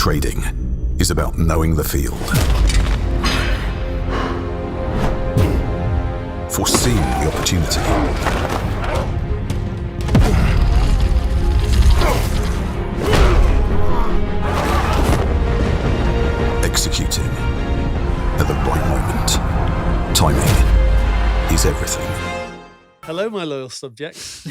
trading is about knowing the field, foreseeing the opportunity, executing at the right moment. Timing is everything. Hello, my loyal subjects.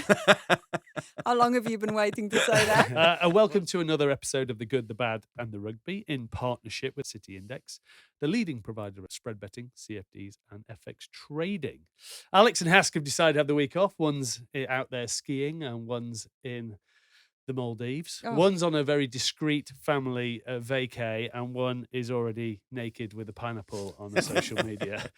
How long have you been waiting to say that? And welcome to another episode of The Good, the Bad and the Rugby in partnership with City Index, the leading provider of spread betting, CFDs and FX trading. Alex and Hask have decided to have the week off. One's out there skiing and one's in the Maldives. Oh. One's on a very discreet family vacay and one is already naked with a pineapple on the social media.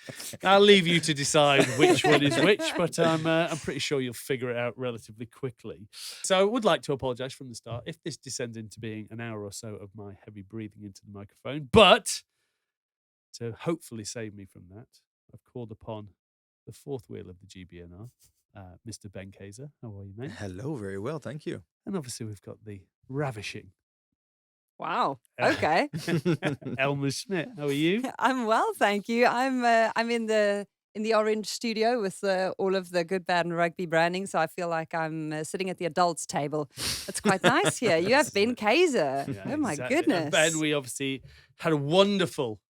I'll leave you to decide which one is which, but I'm pretty sure you'll figure it out relatively quickly. So I would like to apologise from the start if this descends into being an hour or so of my heavy breathing into the microphone, but to hopefully save me from that, I've called upon the fourth wheel of the GBNR, Mr. Ben Kayser. How are you, mate? Hello, very well, thank you. And obviously we've got the ravishing Wow. Okay. Elma Smit. How are you? I'm well, thank you. I'm in the orange studio with all of the Good, Bad and Rugby branding, so I feel like I'm sitting at the adults table. It's quite nice here. You have Ben Kayser. Yeah, Oh my exactly. goodness. And Ben, we obviously had a wonderful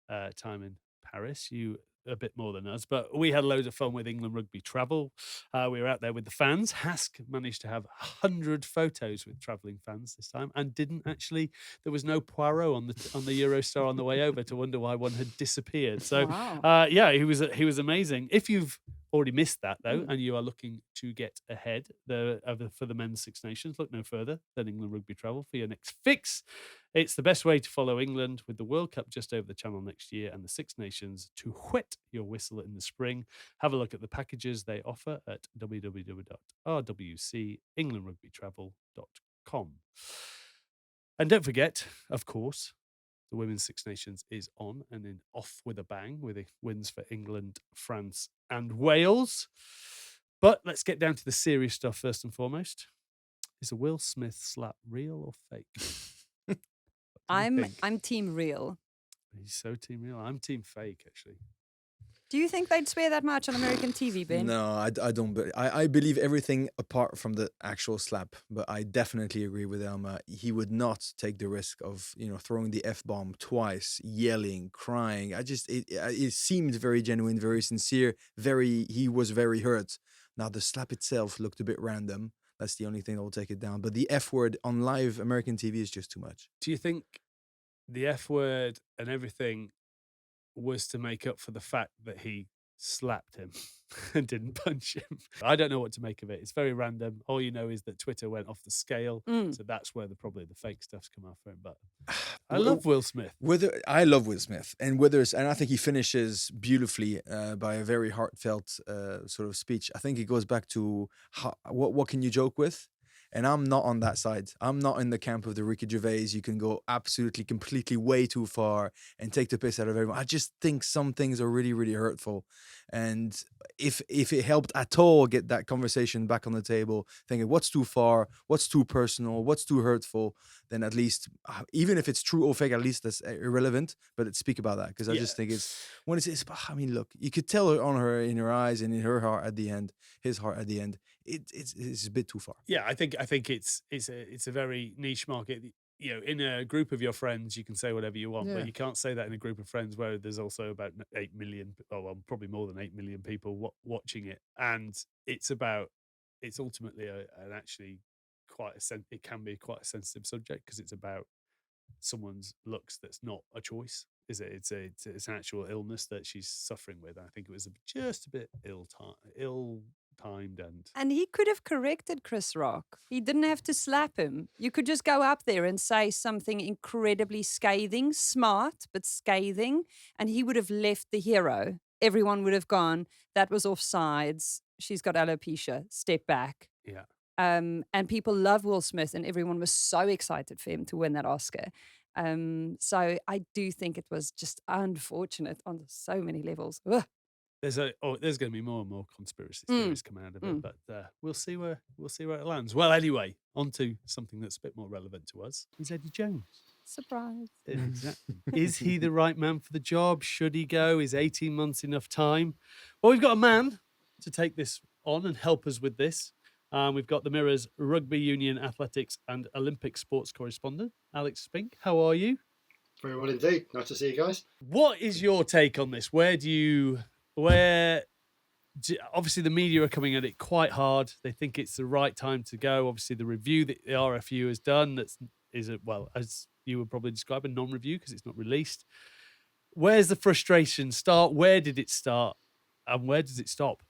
time in Paris. You a bit more than us, but we had loads of fun with England Rugby travel. We were out there with the fans. Hask managed to have 100 photos with travelling fans this time, and didn't actually. There was no Poirot on the Eurostar on the way over to wonder why one had disappeared. So, Wow. yeah, he was amazing. If you've already missed that though, and you are looking to get ahead for the men's Six Nations, look no further than England Rugby Travel for your next fix. It's the best way to follow England with the World Cup just over the channel next year and the Six Nations to whet your whistle in the spring. Have a look at the packages they offer at www.rwcenglandrugbytravel.com. And don't forget, of course, the Women's Six Nations is on and in off with a bang with the wins for England, France and Wales. But let's get down to the serious stuff first and foremost. Is a Will Smith slap real or fake? I'm team real. He's so team real. I'm team fake, actually. Do you think they'd swear that much on American TV, Ben? No, I don't. I believe everything apart from the actual slap. But I definitely agree with Elma. He would not take the risk of throwing the F-bomb twice, yelling, crying. It seemed very genuine, very sincere. He was very hurt. Now the slap itself looked a bit random. That's the only thing that will take it down. But the F word on live American TV is just too much. Do you think the F word and everything was to make up for the fact that he slapped him and didn't punch him? I don't know what to make of it. It's very random. All you know is that Twitter went off the scale. So that's where probably the fake stuff's come out for him. But I love Will Smith. I love Will Smith, and I think he finishes beautifully by a very heartfelt sort of speech. I think it goes back to what can you joke with? And I'm not on that side. I'm not in the camp of the Ricky Gervais. You can go absolutely, completely way too far and take the piss out of everyone. I just think some things are really, really hurtful. And if it helped at all get that conversation back on the table, thinking what's too far, what's too personal, what's too hurtful, then at least, even if it's true or fake, at least that's irrelevant. But let's speak about that, because I just think I mean, look, you could tell in her eyes and in her heart at the end, his heart at the end, it's a bit too far. Yeah, I think it's a very niche market. In a group of your friends, you can say whatever you want, but you can't say that in a group of friends where there's also about 8 million, probably more than 8 million people watching it, and it's ultimately it can be quite a sensitive subject because it's about someone's looks that's not a choice. It's an actual illness that she's suffering with. I think it was just a bit ill-timed and he could have corrected Chris Rock. He didn't have to slap him. You could just go up there and say something incredibly scathing, smart but scathing, and he would have left the hero. Everyone would have gone, that was offsides. She's got alopecia. Step back. Yeah. And people love Will Smith, and everyone was so excited for him to win that Oscar. So I do think it was just unfortunate on so many levels. Ugh. There's going to be more and more conspiracy theories coming out of it, but we'll see where it lands. Well, anyway, on to something that's a bit more relevant to us. Is Eddie Jones. Surprise. Exactly. Is he the right man for the job? Should he go? Is 18 months enough time? Well, we've got a man to take this on and help us with this. We've got the Mirror's Rugby Union Athletics and Olympic Sports Correspondent, Alex Spinks. How are you? Very well indeed. Nice to see you guys. What is your take on this? Obviously the media are coming at it quite hard. They think it's the right time to go. Obviously the review that the RFU has done, as you would probably describe, a non-review because it's not released. Where's the frustration start? Where did it start? And where does it stop?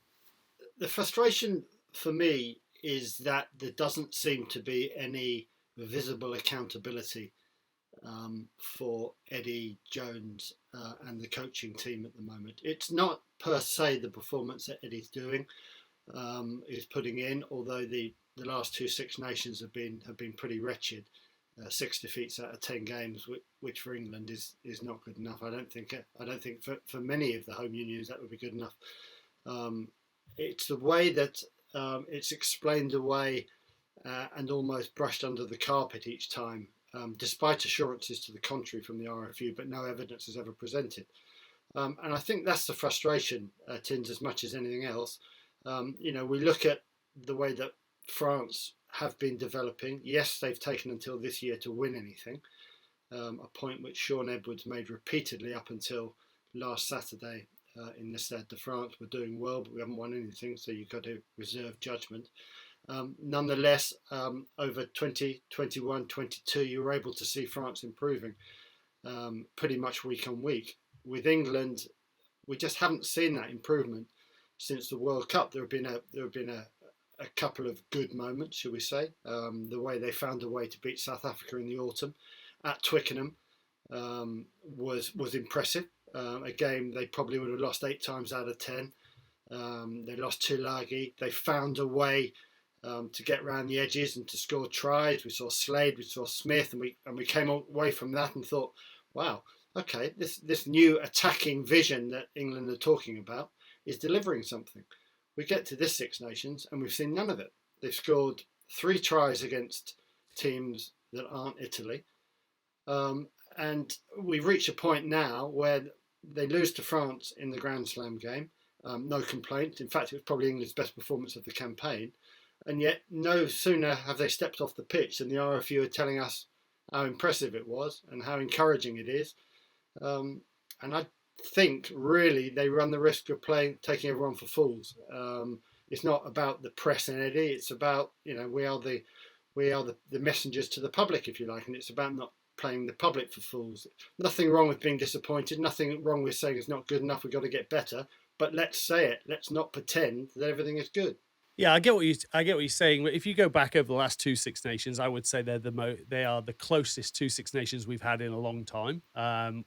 The frustration for me is that there doesn't seem to be any visible accountability for Eddie Jones and the coaching team at the moment. It's not per se the performance that Eddie's doing, is putting in, although the last two Six Nations have been pretty wretched. 6 defeats out of 10 games, which for England is not good enough. I don't think for many of the home unions that would be good enough. It's the way that it's explained away and almost brushed under the carpet each time, despite assurances to the contrary from the RFU, but no evidence is ever presented. And I think that's the frustration, Tinds, as much as anything else. We look at the way that France have been developing. Yes, they've taken until this year to win anything, a point which Sean Edwards made repeatedly up until last Saturday in the Stade de France. We're doing well, but we haven't won anything, so you've got to reserve judgment. Nonetheless, over 2021, 22, you were able to see France improving pretty much week on week. With England, we just haven't seen that improvement since the World Cup. There have been a couple of good moments, shall we say. The way they found a way to beat South Africa in the autumn at Twickenham was impressive. A game they probably would have lost 8 times out of 10. They lost Tulagi. They found a way to get around the edges and to score tries. We saw Slade, we saw Smith, and we came away from that and thought, wow, okay, this new attacking vision that England are talking about is delivering something. We get to this Six Nations and we've seen none of it. They've scored 3 tries against teams that aren't Italy. And we've reached a point now where they lose to France in the Grand Slam game. No complaint. In fact, it was probably England's best performance of the campaign. And yet no sooner have they stepped off the pitch than the RFU are telling us how impressive it was and how encouraging it is. And I think really they run the risk of taking everyone for fools. It's not about the press and Eddie. It's about, we are the messengers to the public, if you like, and it's about not playing the public for fools. Nothing wrong with being disappointed. Nothing wrong with saying it's not good enough. We've got to get better. But let's say it. Let's not pretend that everything is good. Yeah, I get what you're saying. If you go back over the last 2 Six Nations, I would say they are the closest 2 Six Nations we've had in a long time.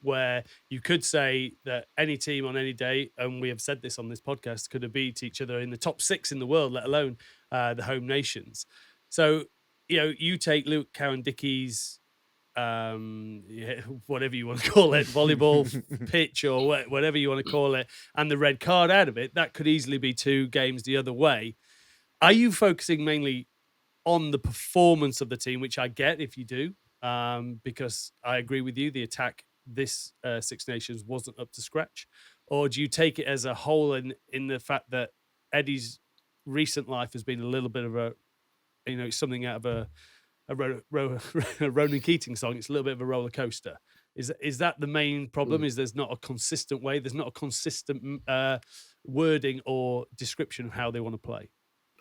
Where you could say that any team on any day, and we have said this on this podcast, could have beat each other in the top 6 in the world, let alone the home nations. So you take Luke Cowan-Dickey's whatever you want to call it, volleyball pitch or whatever you want to call it, and the red card out of it, that could easily be 2 games the other way. Are you focusing mainly on the performance of the team, which I get if you do, because I agree with you, the attack this Six Nations wasn't up to scratch? Or do you take it as a whole in the fact that Eddie's recent life has been a little bit of a, something out of a Ronan Keating song? It's a little bit of a roller coaster. Is that the main problem? Is there's not a consistent way? There's not a consistent wording or description of how they want to play?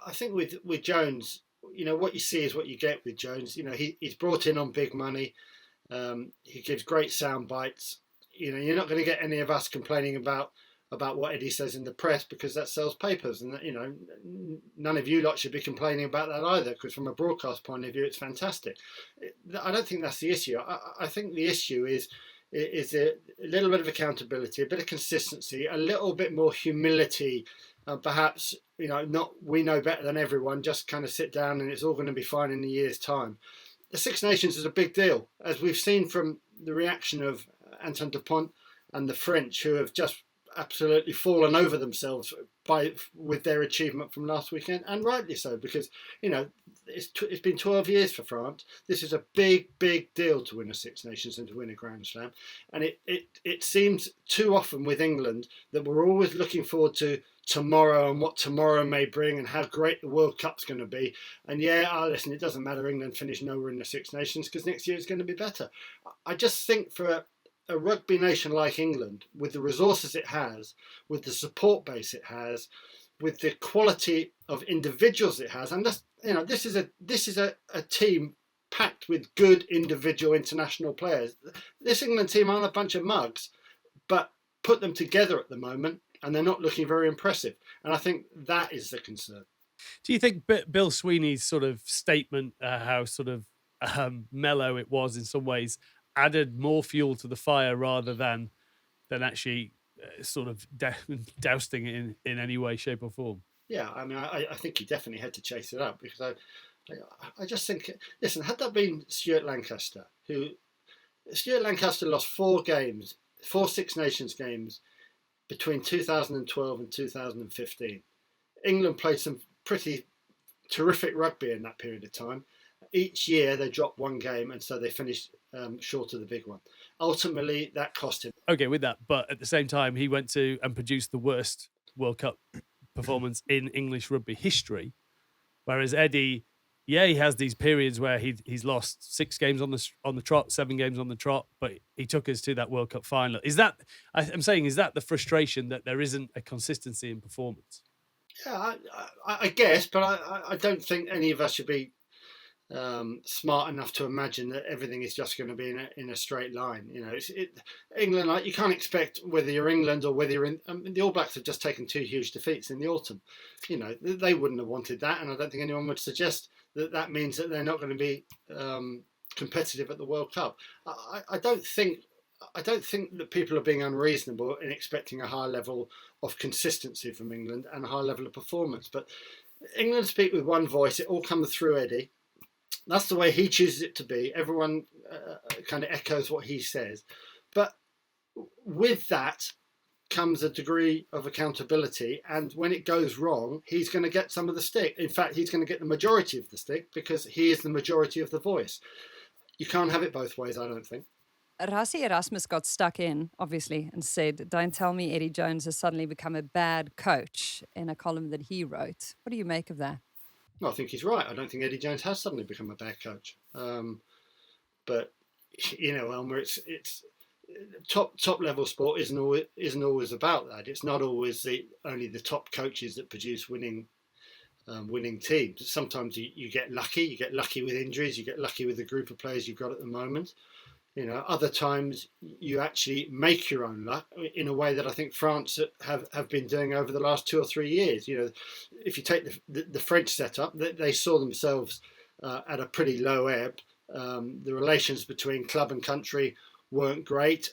I think with Jones, what you see is what you get with Jones. He's brought in on big money. He gives great sound bites. You're not going to get any of us complaining about what Eddie says in the press, because that sells papers, and none of you lot should be complaining about that either, because from a broadcast point of view, it's fantastic. I don't think that's the issue. I think the issue is a little bit of accountability, a bit of consistency, a little bit more humility. Perhaps, not we know better than everyone, just kind of sit down and it's all going to be fine in a year's time. The Six Nations is a big deal, as we've seen from the reaction of Antoine Dupont and the French, who have just absolutely fallen over themselves with their achievement from last weekend, and rightly so, because it's been 12 years for France. This is a big deal to win a Six Nations and to win a Grand Slam, and it seems too often with England that we're always looking forward to tomorrow and what tomorrow may bring and how great the World Cup's going to be. And listen, it doesn't matter, England finish nowhere in the Six Nations because next year it's going to be better. I just think for a rugby nation like England, with the resources it has, with the support base it has, with the quality of individuals it has, and this is a team packed with good individual international players. This England team aren't a bunch of mugs, but put them together at the moment, and they're not looking very impressive. And I think that is the concern. Do you think Bill Sweeney's sort of statement, how sort of mellow it was in some ways, added more fuel to the fire rather than actually sort of dousting it in any way, shape or form? Yeah, I mean, I think he definitely had to chase it up, because I just think, listen, had that been Stuart Lancaster lost 4 Six Nations games between 2012 and 2015. England played some pretty terrific rugby in that period of time. Each year they dropped 1 game, and so they finished short of the big one. Ultimately, that cost him. Okay, with that, but at the same time, he went to and produced the worst World Cup performance in English rugby history. Whereas Eddie, he has these periods where he's lost 6 games on the trot, 7 games on the trot, but he took us to that World Cup final. Is that the frustration that there isn't a consistency in performance? Yeah, I guess, but I don't think any of us should be smart enough to imagine that everything is just going to be in a straight line. England, you can't expect, whether you're England or whether you're the All Blacks have just taken 2 huge defeats in the autumn. They wouldn't have wanted that, and I don't think anyone would suggest that means that they're not going to be competitive at the World Cup. I don't think that people are being unreasonable in expecting a high level of consistency from England and a high level of performance. But England speak with one voice. It all comes through Eddie. That's the way he chooses it to be. Everyone kind of echoes what he says. But with that comes a degree of accountability. And when it goes wrong, he's going to get some of the stick. In fact, he's going to get the majority of the stick because he is the majority of the voice. You can't have it both ways, I don't think. Rassie Erasmus got stuck in, obviously, and said, "Don't tell me Eddie Jones has suddenly become a bad coach," in a column that he wrote. What do you make of that? Well, I think he's right. I don't think Eddie Jones has suddenly become a bad coach. But Elmer, it's top level sport isn't always about that. It's not always only the top coaches that produce winning teams. Sometimes you get lucky. You get lucky with injuries. You get lucky with the group of players you've got at the moment. Other times you actually make your own luck in a way that I think France have been doing over the last 2 or 3 years. If you take the French setup, they saw themselves at a pretty low ebb. The relations between club and country weren't great.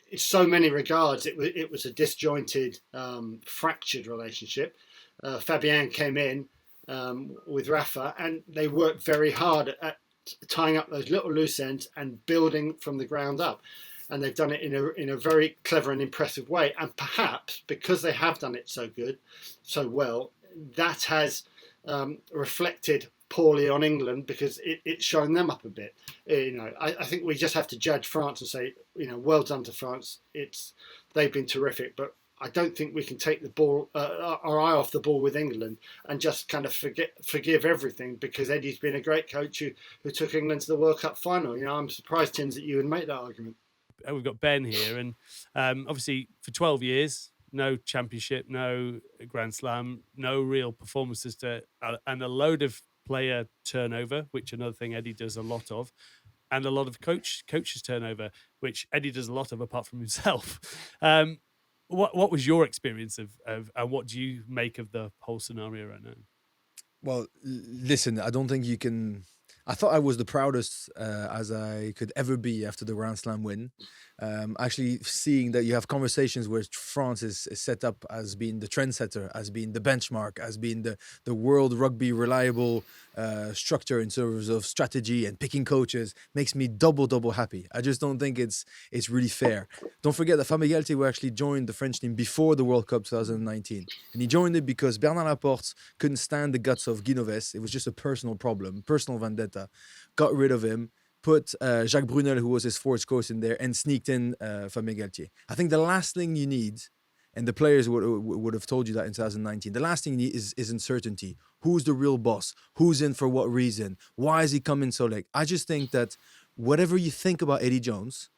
In so many regards, it was a disjointed, fractured relationship. Fabien came in with Rafa, and they worked very hard at tying up those little loose ends and building from the ground up, and they've done it in a very clever and impressive way. And perhaps because they have done it so well, that has reflected poorly on England, because it's shown them up a bit. I think we just have to judge France and say, well done to France. They've been terrific, but I don't think we can take the ball, our eye off the ball with England and just kind of forgive everything because Eddie's been a great coach who took England to the World Cup final. I'm surprised, Tinds, that you would make that argument. We've got Ben here, and obviously for 12 years, no championship, no Grand Slam, no real performances and a load of player turnover, which another thing Eddie does a lot of, and a lot of coaches turnover, which Eddie does a lot of apart from himself. What was your experience of and what do you make of the whole scenario right now? Well, listen, I don't think you can. I thought I was the proudest as I could ever be after the Grand Slam win, Actually seeing that you have conversations where France is set up as being the trendsetter, as being the benchmark, as being the world rugby reliable structure in terms of strategy and picking coaches makes me double happy. I just don't think it's really fair. Don't forget that Fabien Galtier actually joined the French team before the World Cup 2019, and he joined it because Bernard Laporte couldn't stand the guts of Guy Novès. It was just a personal problem, personal vendetta. Got rid of him, put Jacques Brunel, who was his forwards coach, in there, and sneaked in Fabien Galtier. I think the last thing you need, and the players would have told you that in 2019, the last thing you need is uncertainty. Who's the real boss? Who's in for what reason? Why is he coming so late? I just think that whatever you think about Eddie Jones,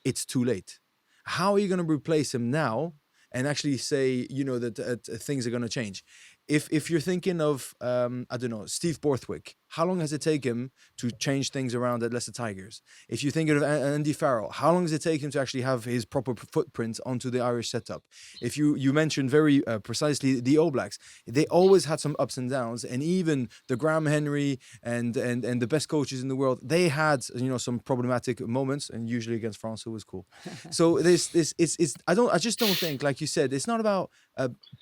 it's too late. How are you going to replace him now and actually say, that things are going to change? If you're thinking of, I don't know, Steve Borthwick, how long has it taken him to change things around at Leicester Tigers? If you're thinking of Andy Farrell, how long does it take him to actually have his proper footprint onto the Irish setup? If you mentioned very precisely the All Blacks, they always had some ups and downs, and even the Graham Henry and the best coaches in the world, they had some problematic moments, and usually against France it was cool. So I just don't think, like you said, it's not about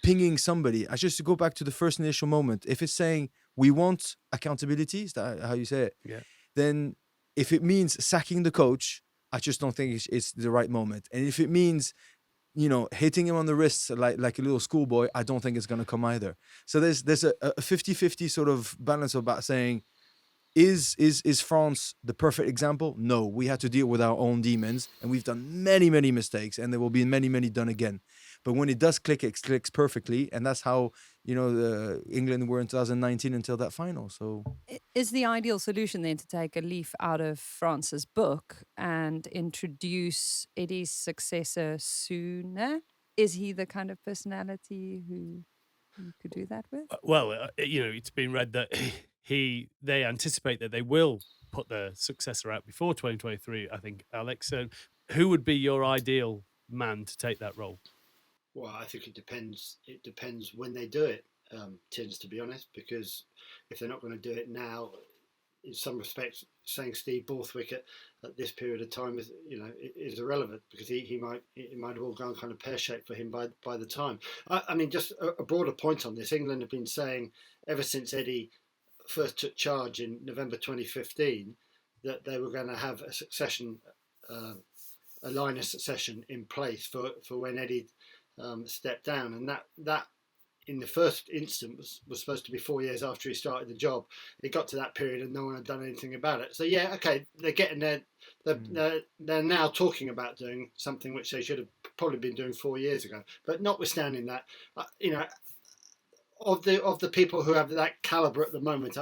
pinging somebody. I just go back to the first initial moment. If it's saying we want accountability, is that how you say it? Yeah. Then if it means sacking the coach, I just don't think it's the right moment. And if it means, hitting him on the wrists like a little schoolboy, I don't think it's going to come either. So there's a 50-50 sort of balance about saying, is France the perfect example? No, we had to deal with our own demons, and we've done many mistakes, and there will be many done again. But when it does click, it clicks perfectly, and that's how the England were in 2019 until that final. So, is the ideal solution then to take a leaf out of France's book and introduce Eddie's successor sooner? Is he the kind of personality who you could do that with? Well, it's been read that they anticipate that they will put the successor out before 2023. I think, Alex. Who would be your ideal man to take that role? Well, I think it depends. It depends when they do it, Tinds, to be honest, because if they're not going to do it now, in some respects, saying Steve Borthwick at this period of time is irrelevant, because it might have all gone kind of pear-shaped for him by the time. I mean, just a broader point on this. England have been saying ever since Eddie first took charge in November 2015 that they were going to have a succession, a line of succession in place for when Eddie stepped down, and that in the first instance was supposed to be 4 years after he started the job. It got to that period and no one had done anything about it. So yeah, okay, they're getting there. They're now talking about doing something which they should have probably been doing 4 years ago. But notwithstanding that, of the people who have that caliber at the moment,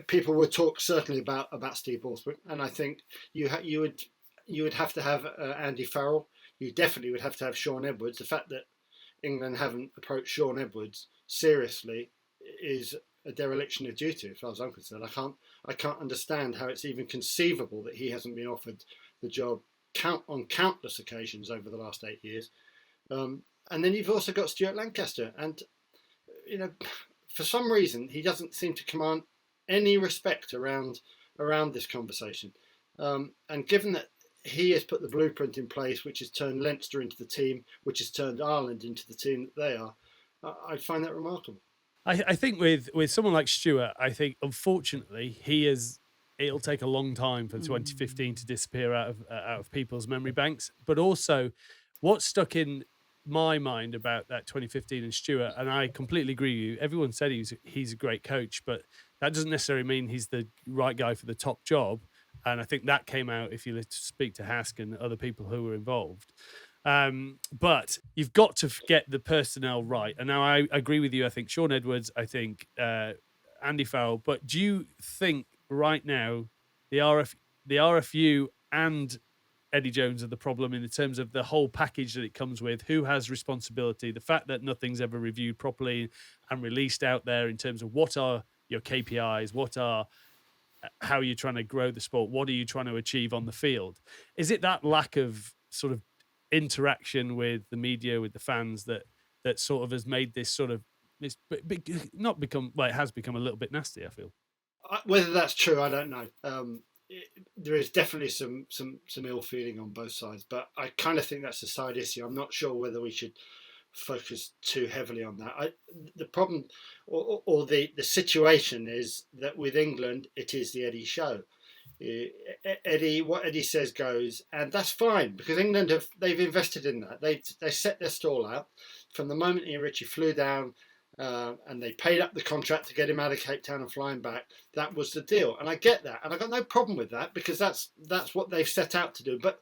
people would talk certainly about Steve Borthwick, and I think you would have to have Andy Farrell. You definitely would have to have Sean Edwards. The fact that England haven't approached Sean Edwards seriously is a dereliction of duty, as far as I'm concerned. I can't understand how it's even conceivable that he hasn't been offered the job on countless occasions over the last 8 years. And then you've also got Stuart Lancaster, and for some reason he doesn't seem to command any respect around this conversation. And given that he has put the blueprint in place, which has turned Leinster into the team, which has turned Ireland into the team that they are, I find that remarkable. I think with someone like Stuart, I think unfortunately it'll take a long time for 2015 to disappear out of people's memory banks. But also, what stuck in my mind about that 2015 and Stuart, and I completely agree with you. Everyone said he's a great coach, but that doesn't necessarily mean he's the right guy for the top job. And I think that came out if you speak to Hask and other people who were involved. But you've got to get the personnel right. And now I agree with you. I think Sean Edwards, I think Andy Farrell. But do you think right now the RFU and Eddie Jones are the problem in terms of the whole package that it comes with? Who has responsibility? The fact that nothing's ever reviewed properly and released out there in terms of what are your KPIs, how are you trying to grow the sport? What are you trying to achieve on the field? Is it that lack of sort of interaction with the media, with the fans, that sort of has made this sort of it has become a little bit nasty, I feel. Whether that's true, I don't know. there is definitely some ill feeling on both sides, but I kind of think that's a side issue. I'm not sure whether we should focus too heavily on that. The problem or the situation is that with England, it is the Eddie show. Eddie, what Eddie says goes, and that's fine because England they've invested in that. They set their stall out from the moment Ian Ritchie flew down, and they paid up the contract to get him out of Cape Town and flying back. That was the deal, and I get that, and I got no problem with that because that's what they've set out to do. But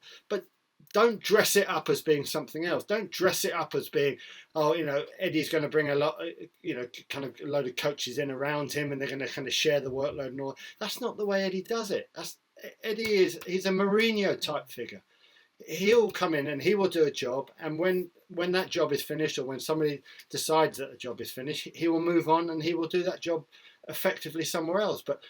don't dress it up as being something else. Don't dress it up as being, oh, Eddie's going to bring a lot, kind of a load of coaches in around him, and they're going to kind of share the workload and all. That's not the way Eddie does it. He's a Mourinho type figure. He'll come in and he will do a job, and when that job is finished, or when somebody decides that the job is finished, he will move on and he will do that job effectively somewhere else. But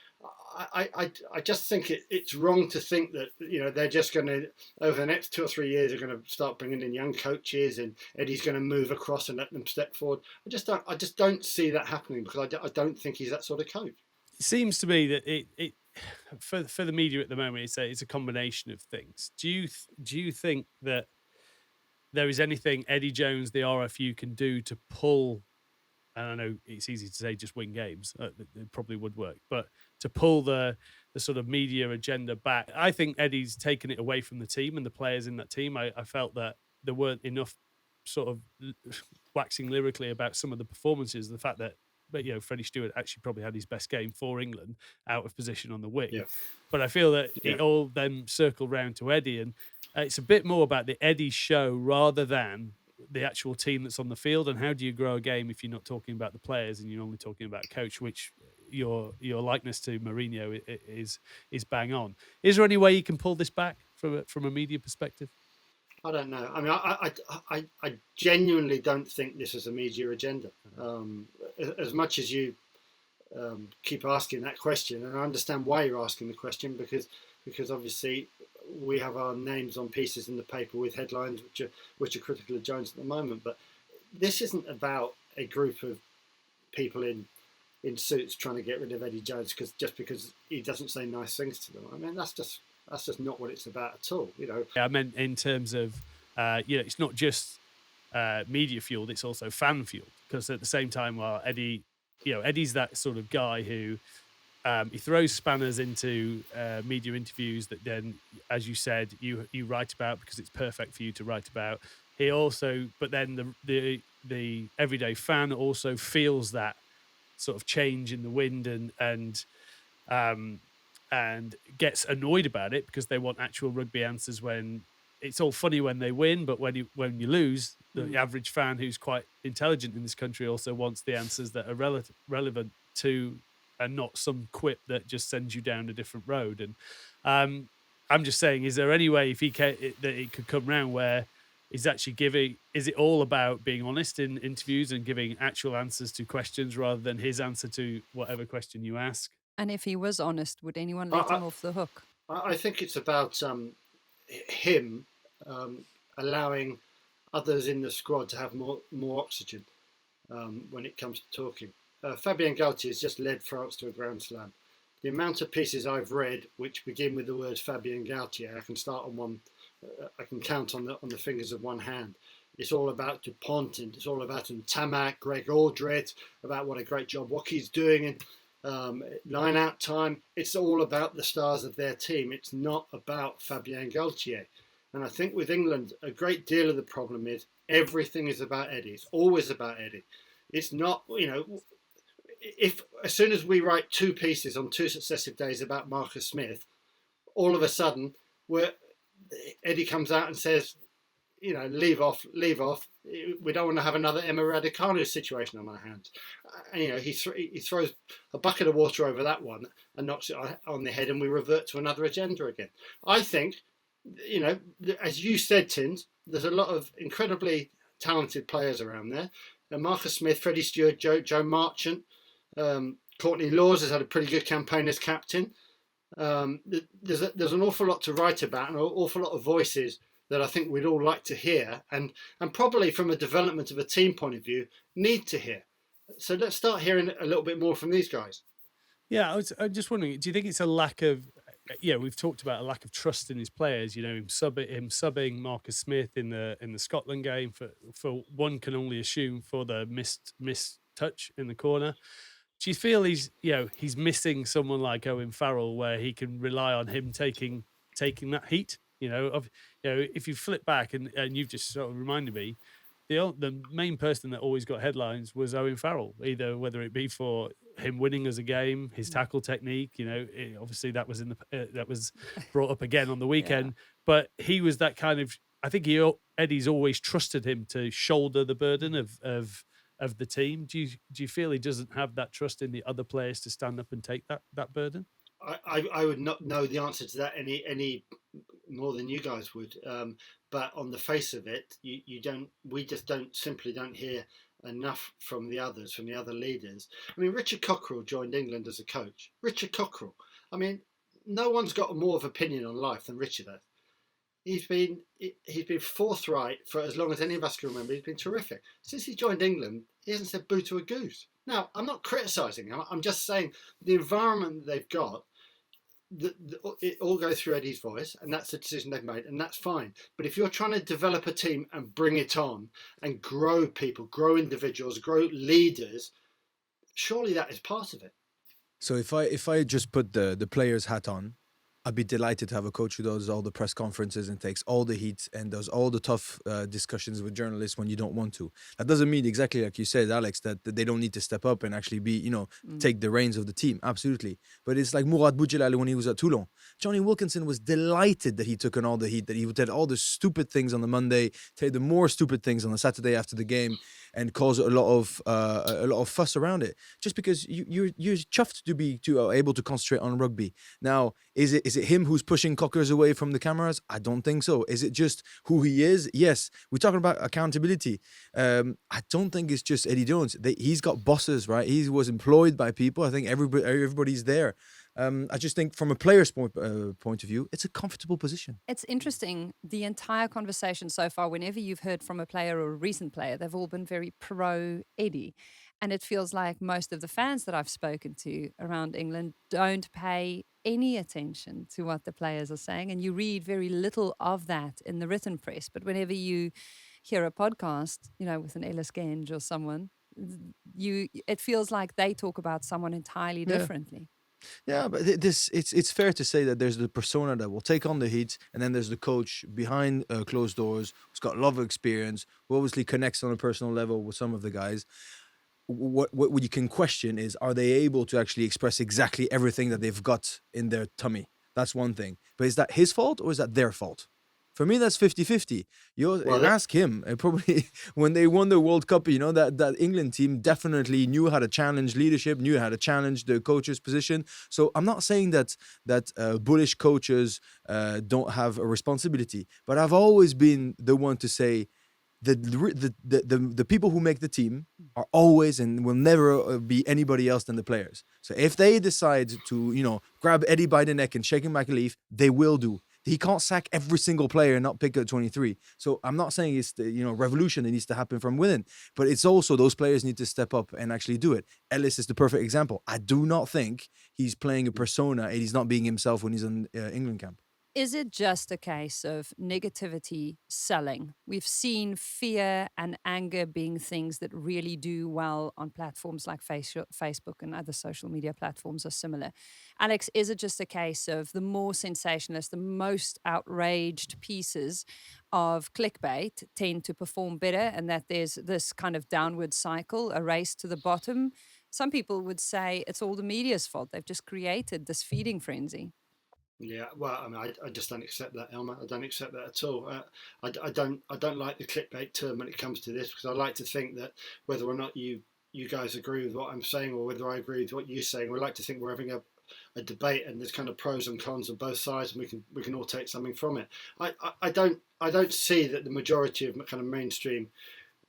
I just think it's wrong to think that they're just going to, over the next 2 or 3 years, are going to start bringing in young coaches and Eddie's going to move across and let them step forward. I just don't see that happening because I don't think he's that sort of coach. It seems to me that it for the media at the moment, it's a combination of things. Do you think that there is anything Eddie Jones, the RFU, can do to pull? And I know it's easy to say just win games. It probably would work, but to pull the sort of media agenda back, I think Eddie's taken it away from the team and the players in that team. I felt that there weren't enough sort of waxing lyrically about some of the performances. The fact that, Freddie Stewart actually probably had his best game for England out of position on the wing. Yeah. But I feel that it all then circled round to Eddie, and it's a bit more about the Eddie show rather than the actual team that's on the field. And how do you grow a game if you're not talking about the players and you're only talking about a coach, which your likeness to Mourinho is bang on. Is there any way you can pull this back from a media perspective? I don't know. I mean, I genuinely don't think this is a media agenda. As much as you keep asking that question, and I understand why you're asking the question, because obviously we have our names on pieces in the paper with headlines which are critical of Jones at the moment. But this isn't about a group of people in suits trying to get rid of Eddie Jones because he doesn't say nice things to them. I mean, that's just not what it's about at all. I meant in terms of it's not just media fueled; it's also fan fueled. Because at the same time, while Eddie's that sort of guy who he throws spanners into media interviews that then, as you said, you write about because it's perfect for you to write about. He also, but then the everyday fan also feels that sort of change in the wind and gets annoyed about it because they want actual rugby answers. When it's all funny when they win, but when you lose, the average fan who's quite intelligent in this country also wants the answers that are relevant to, and not some quip that just sends you down a different road. And I'm just saying, is there any way that it could come round where he's actually is it all about being honest in interviews and giving actual answers to questions rather than his answer to whatever question you ask? And if he was honest, would anyone let him off the hook? I think it's about him allowing others in the squad to have more oxygen when it comes to talking. Fabien Galtier has just led France to a Grand Slam. The amount of pieces I've read which begin with the word Fabien Galtier, I can start on one. I can count on the fingers of one hand. It's all about Dupont, and it's all about Tamac, Greg Aldred, about what a great job Woki's doing in line-out time. It's all about the stars of their team. It's not about Fabien Galtier. And I think with England, a great deal of the problem is everything is about Eddie. It's always about Eddie. It's not, if as soon as we write 2 pieces on 2 successive days about Marcus Smith, all of a sudden Eddie comes out and says, leave off. We don't want to have another Emma Raducanu situation on our hands. And, he throws a bucket of water over that one and knocks it on the head, and we revert to another agenda again. I think, as you said, Tinds, there's a lot of incredibly talented players around there. Marcus Smith, Freddie Stewart, Joe Marchant, Courtney Laws has had a pretty good campaign as captain. There's an awful lot to write about and an awful lot of voices that I think we'd all like to hear and probably from a development of a team point of view need to hear. So let's start hearing a little bit more from these guys. Yeah, I'm just wondering, do you think it's a lack of we've talked about a lack of trust in his players. You know, him subbing Marcus Smith in the Scotland game for one can only assume for the missed touch in the corner. Do you feel he's missing someone like Owen Farrell, where he can rely on him taking that heat? If you flip back and you've just sort of reminded me, the main person that always got headlines was Owen Farrell, either whether it be for him winning as a game, his tackle technique. Obviously that was that was brought up again on the weekend, but he was that kind of. I think Eddie's always trusted him to shoulder the burden of the team. Do you feel he doesn't have that trust in the other players to stand up and take that burden? I would not know the answer to that any more than you guys would. But on the face of it, we just simply don't hear enough from the others, from the other leaders. I mean, Richard Cockerell joined England as a coach. Richard Cockerell. I mean, no one's got more of opinion on life than Richard has. He's been forthright for as long as any of us can remember. He's been terrific. Since he joined England, he hasn't said boo to a goose. Now, I'm not criticising him. I'm just saying the environment that they've got, it all goes through Eddie's voice, and that's the decision they've made, and that's fine. But if you're trying to develop a team and bring it on and grow people, grow individuals, grow leaders, surely that is part of it. So if I just put the player's hat on, I'd be delighted to have a coach who does all the press conferences and takes all the heat and does all the tough discussions with journalists when you don't want to. That doesn't mean, exactly like you said, Alex, that they don't need to step up and actually be, take the reins of the team. Absolutely. But it's like Mourad Boudjelal when he was at Toulon. Johnny Wilkinson was delighted that he took on all the heat, that he did all the stupid things on the Monday, take the more stupid things on the Saturday after the game, and cause a lot of fuss around it. Just because you're chuffed to be able to concentrate on rugby. Now, is it him who's pushing Cockers away from the cameras? I don't think so. Is it just who he is? Yes. We're talking about accountability. I don't think it's just Eddie Jones. He's got bosses, right? He was employed by people. I think everybody's there. I just think from a player's point of view, it's a comfortable position. It's interesting. The entire conversation so far, whenever you've heard from a player or a recent player, they've all been very pro-Eddie. And it feels like most of the fans that I've spoken to around England don't pay any attention to what the players are saying. And you read very little of that in the written press. But whenever you hear a podcast, with an Ellis Genge or someone, it feels like they talk about someone entirely differently. Yeah, but it's fair to say that there's the persona that will take on the heat, and then there's the coach behind closed doors who's got a lot of experience, who obviously connects on a personal level with some of the guys. What you can question is, are they able to actually express exactly everything that they've got in their tummy? That's one thing. But is that his fault or is that their fault? For me, that's 50-50. Ask him. Probably when they won the World Cup, that England team definitely knew how to challenge leadership, knew how to challenge the coach's position. So I'm not saying that bullish coaches don't have a responsibility, but I've always been the one to say that the people who make the team are always and will never be anybody else than the players. So if they decide to, grab Eddie by the neck and shake him like a leaf, they will do. He can't sack every single player and not pick at 23. So I'm not saying it's the revolution that needs to happen from within, but it's also those players need to step up and actually do it. Ellis is the perfect example. I do not think he's playing a persona and he's not being himself when he's in England camp. Is it just a case of negativity selling? We've seen fear and anger being things that really do well on platforms like Facebook, and other social media platforms are similar. Alex, is it just a case of the more sensationalist, the most outraged pieces of clickbait tend to perform better, and that there's this kind of downward cycle, a race to the bottom? Some people would say it's all the media's fault. They've just created this feeding frenzy. Yeah, well, I mean, I just don't accept that, Elma. I don't accept that at all. I don't like the clickbait term when it comes to this, because I like to think that whether or not you guys agree with what I'm saying, or whether I agree with what you're saying, we like to think we're having a debate and there's kind of pros and cons on both sides, and we can all take something from it. I don't see that the majority of kind of mainstream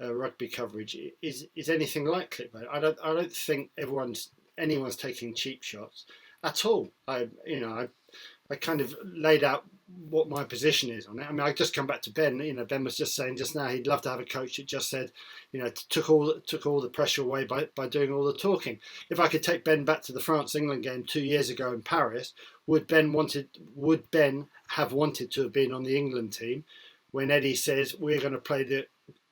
rugby coverage is anything like clickbait. I don't think anyone's taking cheap shots. at all. I kind of laid out what my position is on it. I mean, I just come back to Ben. Ben was just saying just now he'd love to have a coach that just said, took all the pressure away by doing all the talking. If I could take Ben back to the France-England game 2 years ago in Paris, would Ben have wanted to have been on the England team when Eddie says we're going to play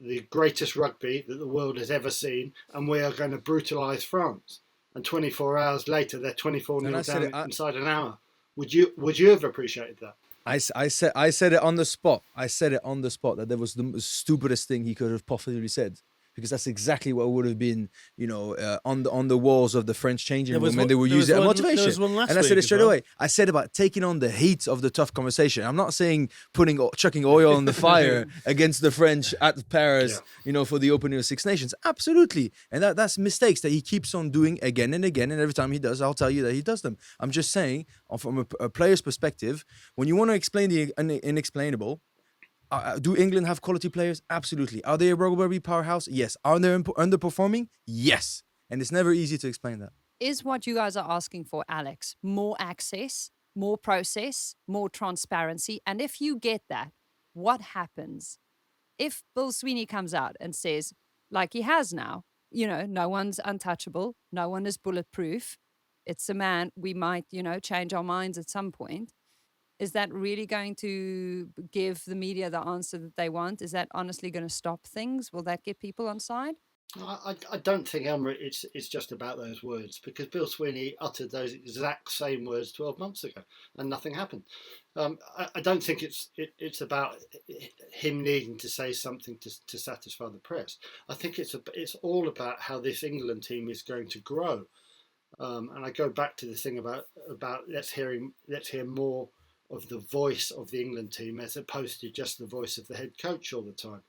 the greatest rugby that the world has ever seen, and we are going to brutalise France? And 24 hours later, they're 24-0 down inside an hour. Would you have appreciated that? I said it on the spot. I said it on the spot that was the stupidest thing he could have possibly said, because that's exactly what would have been, on the walls of the French changing room, and they would use it as motivation. And I said it straight away. I said about taking on the heat of the tough conversation. I'm not saying chucking oil on the fire against the French at Paris, for the opening of Six Nations. Absolutely, and that's mistakes that he keeps on doing again and again. And every time he does, I'll tell you that he does them. I'm just saying, from a player's perspective, when you want to explain the inexplainable. Do England have quality players? Absolutely. Are they a rugby powerhouse? Yes. Are they underperforming? Yes. And it's never easy to explain that. Is what you guys are asking for, Alex, more access, more process, more transparency? And if you get that, what happens? If Bill Sweeney comes out and says, like he has now, no one's untouchable, no one is bulletproof, it's a man, we might, change our minds at some point. Is that really going to give the media the answer that they want? Is that honestly going to stop things? Will that get people on side? I don't think, Elma, it's just about those words, because Bill Sweeney uttered those exact same words 12 months ago and nothing happened. I don't think it's about him needing to say something to satisfy the press. I think it's all about how this England team is going to grow. And I go back to the thing about let's hear more of the voice of the England team as opposed to just the voice of the head coach all the time.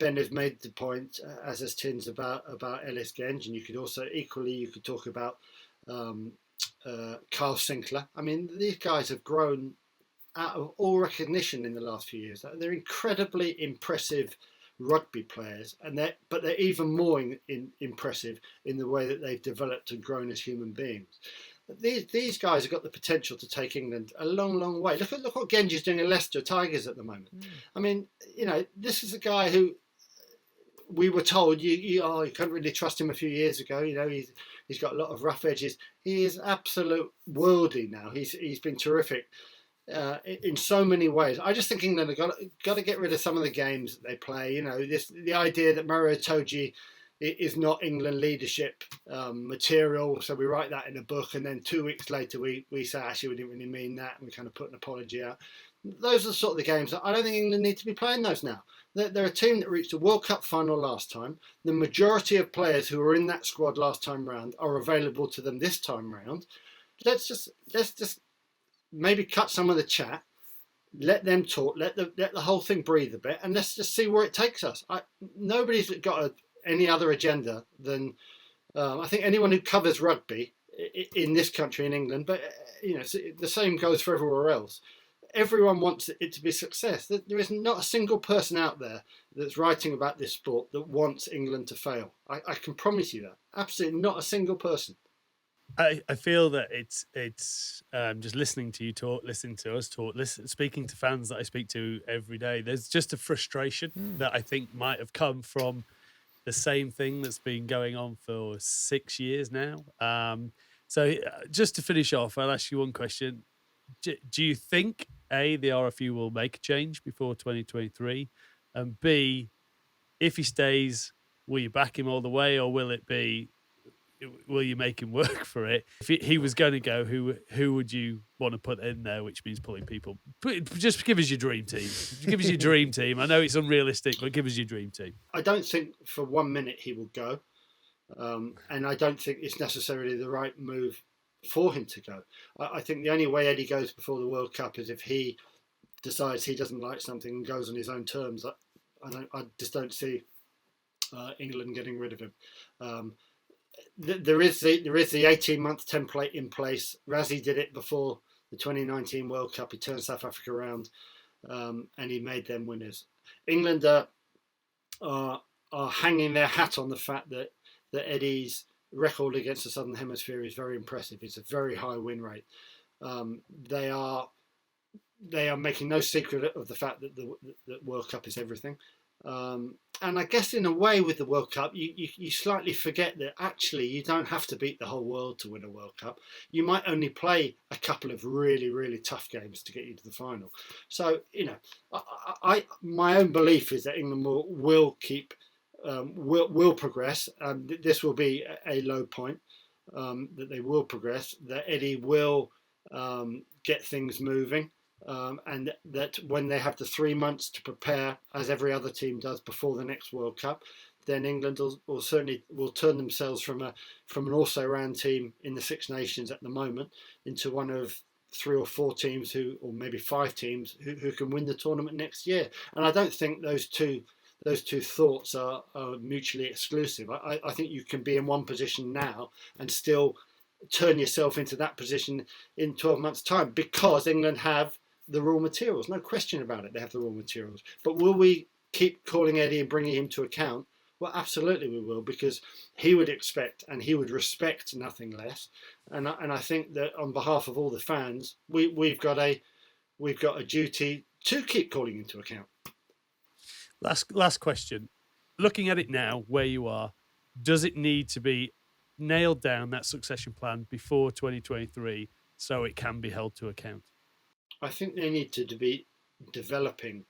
Ben has made the point, as has Tinds, about Ellis Genge, and you could talk about Carl Sinclair. I mean, these guys have grown out of all recognition in the last few years. They're incredibly impressive rugby players, but they're even more impressive in the way that they've developed and grown as human beings. These guys have got the potential to take England a long, long way. Look what Genji's doing at Leicester Tigers at the moment. I mean, this is a guy who we were told you couldn't really trust him a few years ago. He's got a lot of rough edges. He is absolute worldly now. He's been terrific in so many ways. I just think England have got to get rid of some of the games that they play. The idea that Mario Toji is not England leadership material, so we write that in a book, and then 2 weeks later we say actually we didn't really mean that, and we kind of put an apology out. Those are the sort of the games that I don't think England need to be playing those now. They're a team that reached a World Cup final last time. The majority of players who were in that squad last time round are available to them this time round. Let's just maybe cut some of the chat, let them talk, let the whole thing breathe a bit, and let's just see where it takes us. Nobody's got any other agenda than I think anyone who covers rugby in this country, in England, but the same goes for everywhere else. Everyone wants it to be a success. There is not a single person out there that's writing about this sport that wants England to fail. I can promise you that. Absolutely not a single person. I feel that it's just listening to you talk, listening to us talk, speaking to fans that I speak to every day. There's just a frustration that I think might have come from the same thing that's been going on for 6 years now. So just to finish off, I'll ask you one question. Do you think, A, the RFU will make a change before 2023? And B, if he stays, will you back him all the way, or will you make him work for it? If he was going to go, who would you want to put in there, which means pulling people? Just give us your dream team. Give us your dream team. I know it's unrealistic, but give us your dream team. I don't think for 1 minute he will go. And I don't think it's necessarily the right move for him to go. I think the only way Eddie goes before the World Cup is if he decides he doesn't like something and goes on his own terms. I just don't see England getting rid of him. There is the 18-month template in place. Razzie did it before the 2019 World Cup. He turned South Africa around and he made them winners. England are hanging their hat on the fact that Eddie's record against the Southern Hemisphere is very impressive. It's a very high win rate. They are making no secret of the fact that the World Cup is everything. And I guess in a way with the World Cup, you slightly forget that actually you don't have to beat the whole world to win a World Cup. You might only play a couple of really, really tough games to get you to the final. So, my own belief is that England will keep, will progress. This will be a low point, that they will progress, that Eddie will get things moving. And that when they have the 3 months to prepare, as every other team does before the next World Cup, then England will certainly turn themselves from an also-ran team in the Six Nations at the moment into one of 3 or 4 teams or maybe 5 teams who can win the tournament next year. And I don't think those two thoughts are mutually exclusive. I think you can be in one position now and still turn yourself into that position in 12 months' time, because England have the raw materials. No question about it, they have the raw materials. But will we keep calling Eddie and bringing him to account? Well, absolutely we will, because he would expect and he would respect nothing less. And I think that on behalf of all the fans, we've got a duty to keep calling him to account. Last question. Looking at it now, where you are, does it need to be nailed down, that succession plan, before 2023 so it can be held to account? I think they need to be developing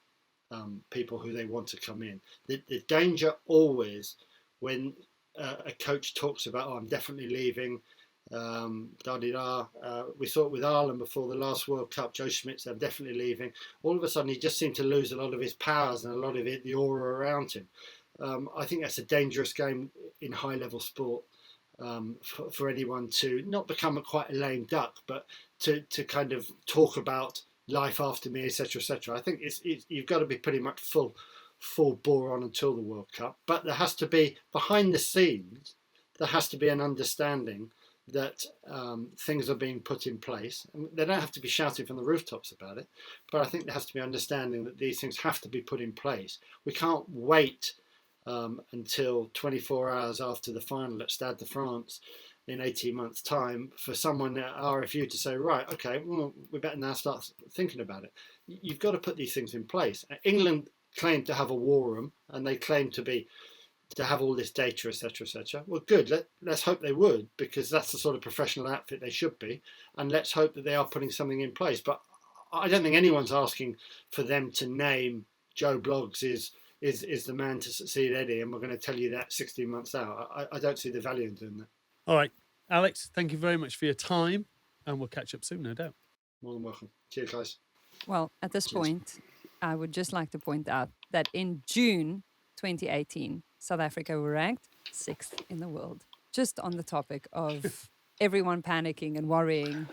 people who they want to come in. The danger always when a coach talks about, I'm definitely leaving, we saw it with Ireland before the last World Cup. Joe Schmidt said, I'm definitely leaving. All of a sudden, he just seemed to lose a lot of his powers and a lot of the aura around him. I think that's a dangerous game in high-level sport. For anyone to not become quite a lame duck, but to kind of talk about life after me, etc., etc. I think you've got to be pretty much full bore on until the World Cup. But there has to be, behind the scenes, there has to be an understanding that things are being put in place. And they don't have to be shouting from the rooftops about it, but I think there has to be understanding that these things have to be put in place. We can't wait until 24 hours after the final at Stade de France in 18 months' time for someone at RFU to say, right, okay, well, we better now start thinking about it. You've got to put these things in place. England claimed to have a war room, and they claimed to have all this data, etc., etc. Well, good. Let's hope they would, because that's the sort of professional outfit they should be, and let's hope that they are putting something in place. But I don't think anyone's asking for them to name Joe Bloggs is the man to succeed Eddie, and we're going to tell you that 16 months out. I don't see the value in doing that. All right, Alex, thank you very much for your time, and we'll catch up soon, no doubt. More than welcome. Cheers, guys. Well, at this point, I would just like to point out that in June 2018, South Africa were ranked 6th in the world. Just on the topic of everyone panicking and worrying,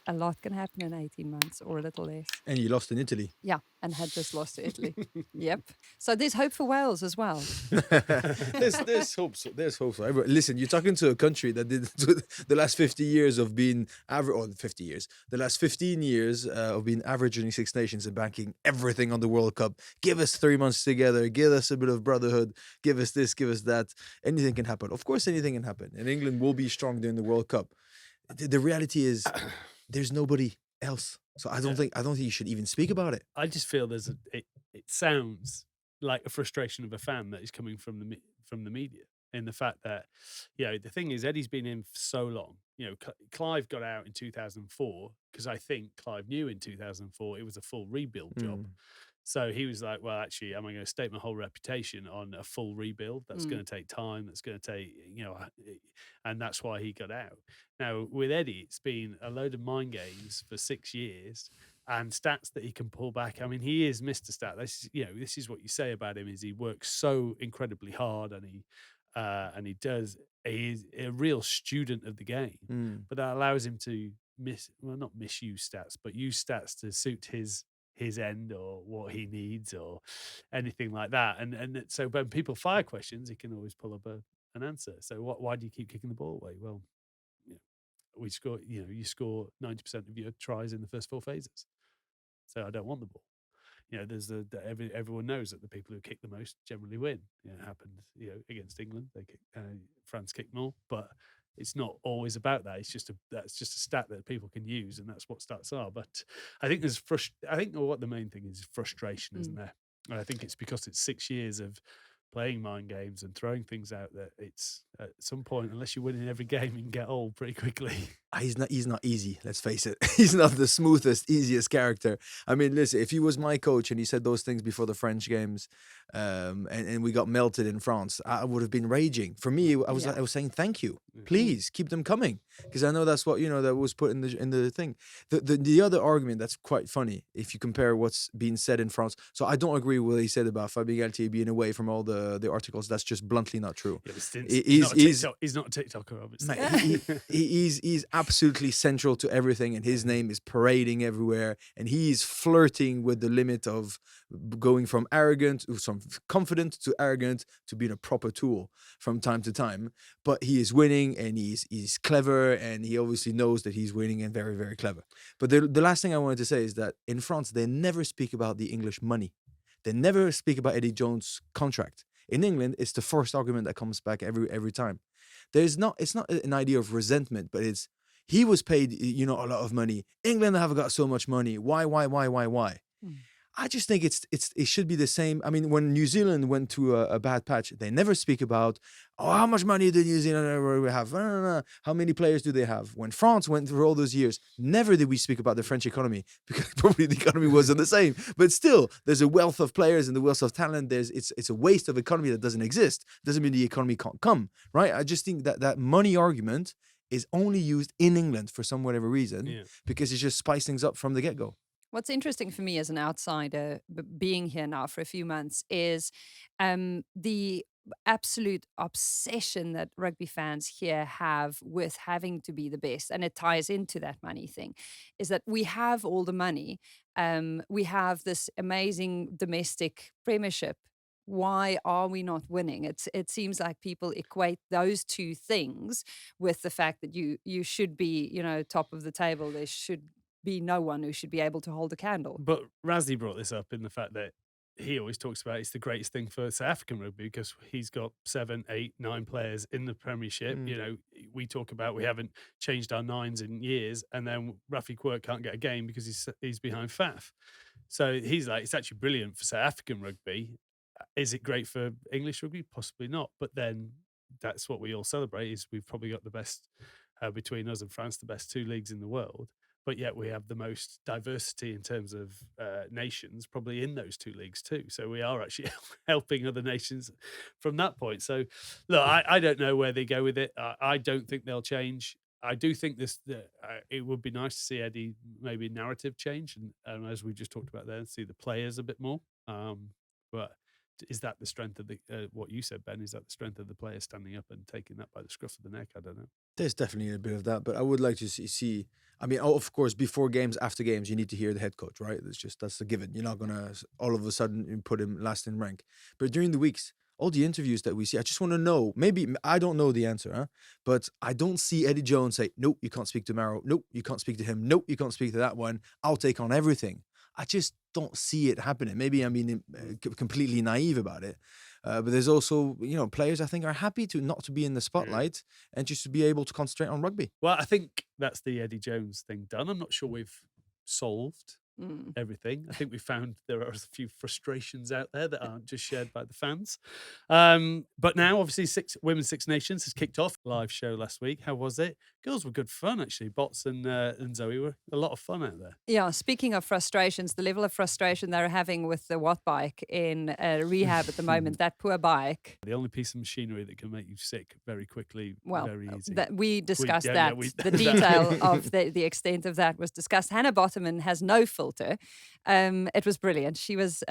a lot can happen in 18 months or a little less. And you lost in Italy. Yeah, and had just lost to Italy. Yep. So there's hope for Wales as well. there's hope. There's hope. Listen, you're talking to a country that did the last 50 years of being average, or 50 years, the last 15 years of being average in Six Nations and banking everything on the World Cup. Give us 3 months together. Give us a bit of brotherhood. Give us this. Give us that. Anything can happen. Of course, anything can happen. And England will be strong during the World Cup. The reality is, there's nobody else. So I don't think you should even speak about it. I just feel it sounds like a frustration of a fan that is coming from the media, in the fact that, the thing is, Eddie's been in for so long. Clive got out in 2004 because I think Clive knew in 2004 it was a full rebuild job. So he was like, well, actually, am I going to stake my whole reputation on a full rebuild? That's going to take time. That's going to take, and that's why he got out. Now, with Eddie, it's been a load of mind games for 6 years and stats that he can pull back. I mean, he is Mr. Stat. This is what you say about him, is he works so incredibly hard, and he's a real student of the game, but that allows him to not misuse stats, but use stats to suit his end or what he needs or anything like that. And so when people fire questions, he can always pull up an answer. So why do you keep kicking the ball away? Well, we score, you score 90% of your tries in the first 4 phases. So I don't want the ball. there's everyone knows that the people who kick the most generally win. It happened, against England. France kicked more, but it's not always about that. That's just a stat that people can use, and that's what stats are. But I think what the main thing is frustration, isn't there? And I think it's because it's 6 years of playing mind games and throwing things out that it's at some point, unless you're winning every game, you can get old pretty quickly. He's not easy, let's face it. He's not the smoothest, easiest character. I mean, listen, if he was my coach and he said those things before the French games, and we got melted in France, I would have been raging. For me, I was saying thank you, please keep them coming, because I know that's what that was put in the thing. The other argument that's quite funny, if you compare what's being said in France. So I don't agree with what he said about Fabien Galtier being away from all the articles. That's just bluntly not true. He's not a TikToker, obviously. Mate, he's absolutely central to everything, and his name is parading everywhere, and he's flirting with the limit of going from confident to arrogant to being a proper tool from time to time. But he is winning, and he's clever, and he obviously knows that he's winning and very, very clever. But the last thing I wanted to say is that in France, they never speak about the English money. They never speak about Eddie Jones' contract. In England, it's the first argument that comes back every time. It's not an idea of resentment, but it's he was paid, a lot of money. England have got so much money. Why? I just think it should be the same. I mean, when New Zealand went through a bad patch, they never speak about, how much money did New Zealand ever have? No. How many players do they have? When France went through all those years, never did we speak about the French economy, because probably the economy wasn't the same. But still, there's a wealth of players and the wealth of talent. It's a waste of economy that doesn't exist. Doesn't mean the economy can't come, right? I just think that money argument is only used in England for some whatever reason, because it just spices things up from the get-go. What's interesting for me as an outsider, being here now for a few months, is the absolute obsession that rugby fans here have with having to be the best. And it ties into that money thing, is that we have all the money. We have this amazing domestic premiership. Why are we not winning? It seems like people equate those two things with the fact that you should be, top of the table. There should be no one who should be able to hold a candle. But Razzie brought this up in the fact that he always talks about it's the greatest thing for South African rugby, because he's got 7, 8, 9 players in the Premiership. We talk about we haven't changed our nines in years, and then Rafi Quirk can't get a game because he's behind Faf. So he's like, it's actually brilliant for South African rugby. Is it great for English rugby? Possibly not. But then that's what we all celebrate, is we've probably got the best, between us and France, the best 2 leagues in the world. But yet we have the most diversity in terms of nations probably in those 2 leagues too. So we are actually helping other nations from that point. So look, I don't know where they go with it. I don't think they'll change. I do think it would be nice to see Eddie maybe narrative change, and as we just talked about there, see the players a bit more. But is that the strength of what you said, Ben? Is that the strength of the players standing up and taking that by the scruff of the neck? I don't know. There's definitely a bit of that, but I would like to see. I mean, of course, before games, after games, you need to hear the head coach, right? That's a given. You're not gonna all of a sudden put him last in rank. But during the weeks, all the interviews that we see, I just want to know. Maybe I don't know the answer, but I don't see Eddie Jones say, "Nope, you can't speak to Maro. Nope, you can't speak to him. Nope, you can't speak to that one. I'll take on everything." I just don't see it happening. Maybe I'm being completely naive about it. But there's also, players I think are happy not to be in the spotlight and just to be able to concentrate on rugby. Well, I think that's the Eddie Jones thing done. I'm not sure we've solved everything. I think we found there are a few frustrations out there that aren't just shared by the fans. But now, obviously, Women's Six Nations has kicked off. Live show last week. How was it? Girls were good fun, actually. Bots and Zoe were a lot of fun out there. Yeah, speaking of frustrations, the level of frustration they're having with the Watt bike in rehab at the moment, that poor bike. The only piece of machinery that can make you sick very quickly, very easy. We discussed that. The detail of the extent of that was discussed. Hannah Bottoman has no filter. It was brilliant. She was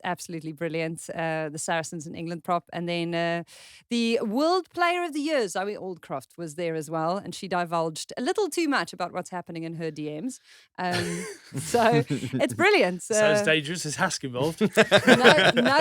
absolutely brilliant. The Saracens in England prop. And then the World Player of the Year, Zoe Aldcroft, was there as well. And she divulged a little too much about what's happening in her DMs. So it's brilliant. So it's dangerous. Is Hask involved? No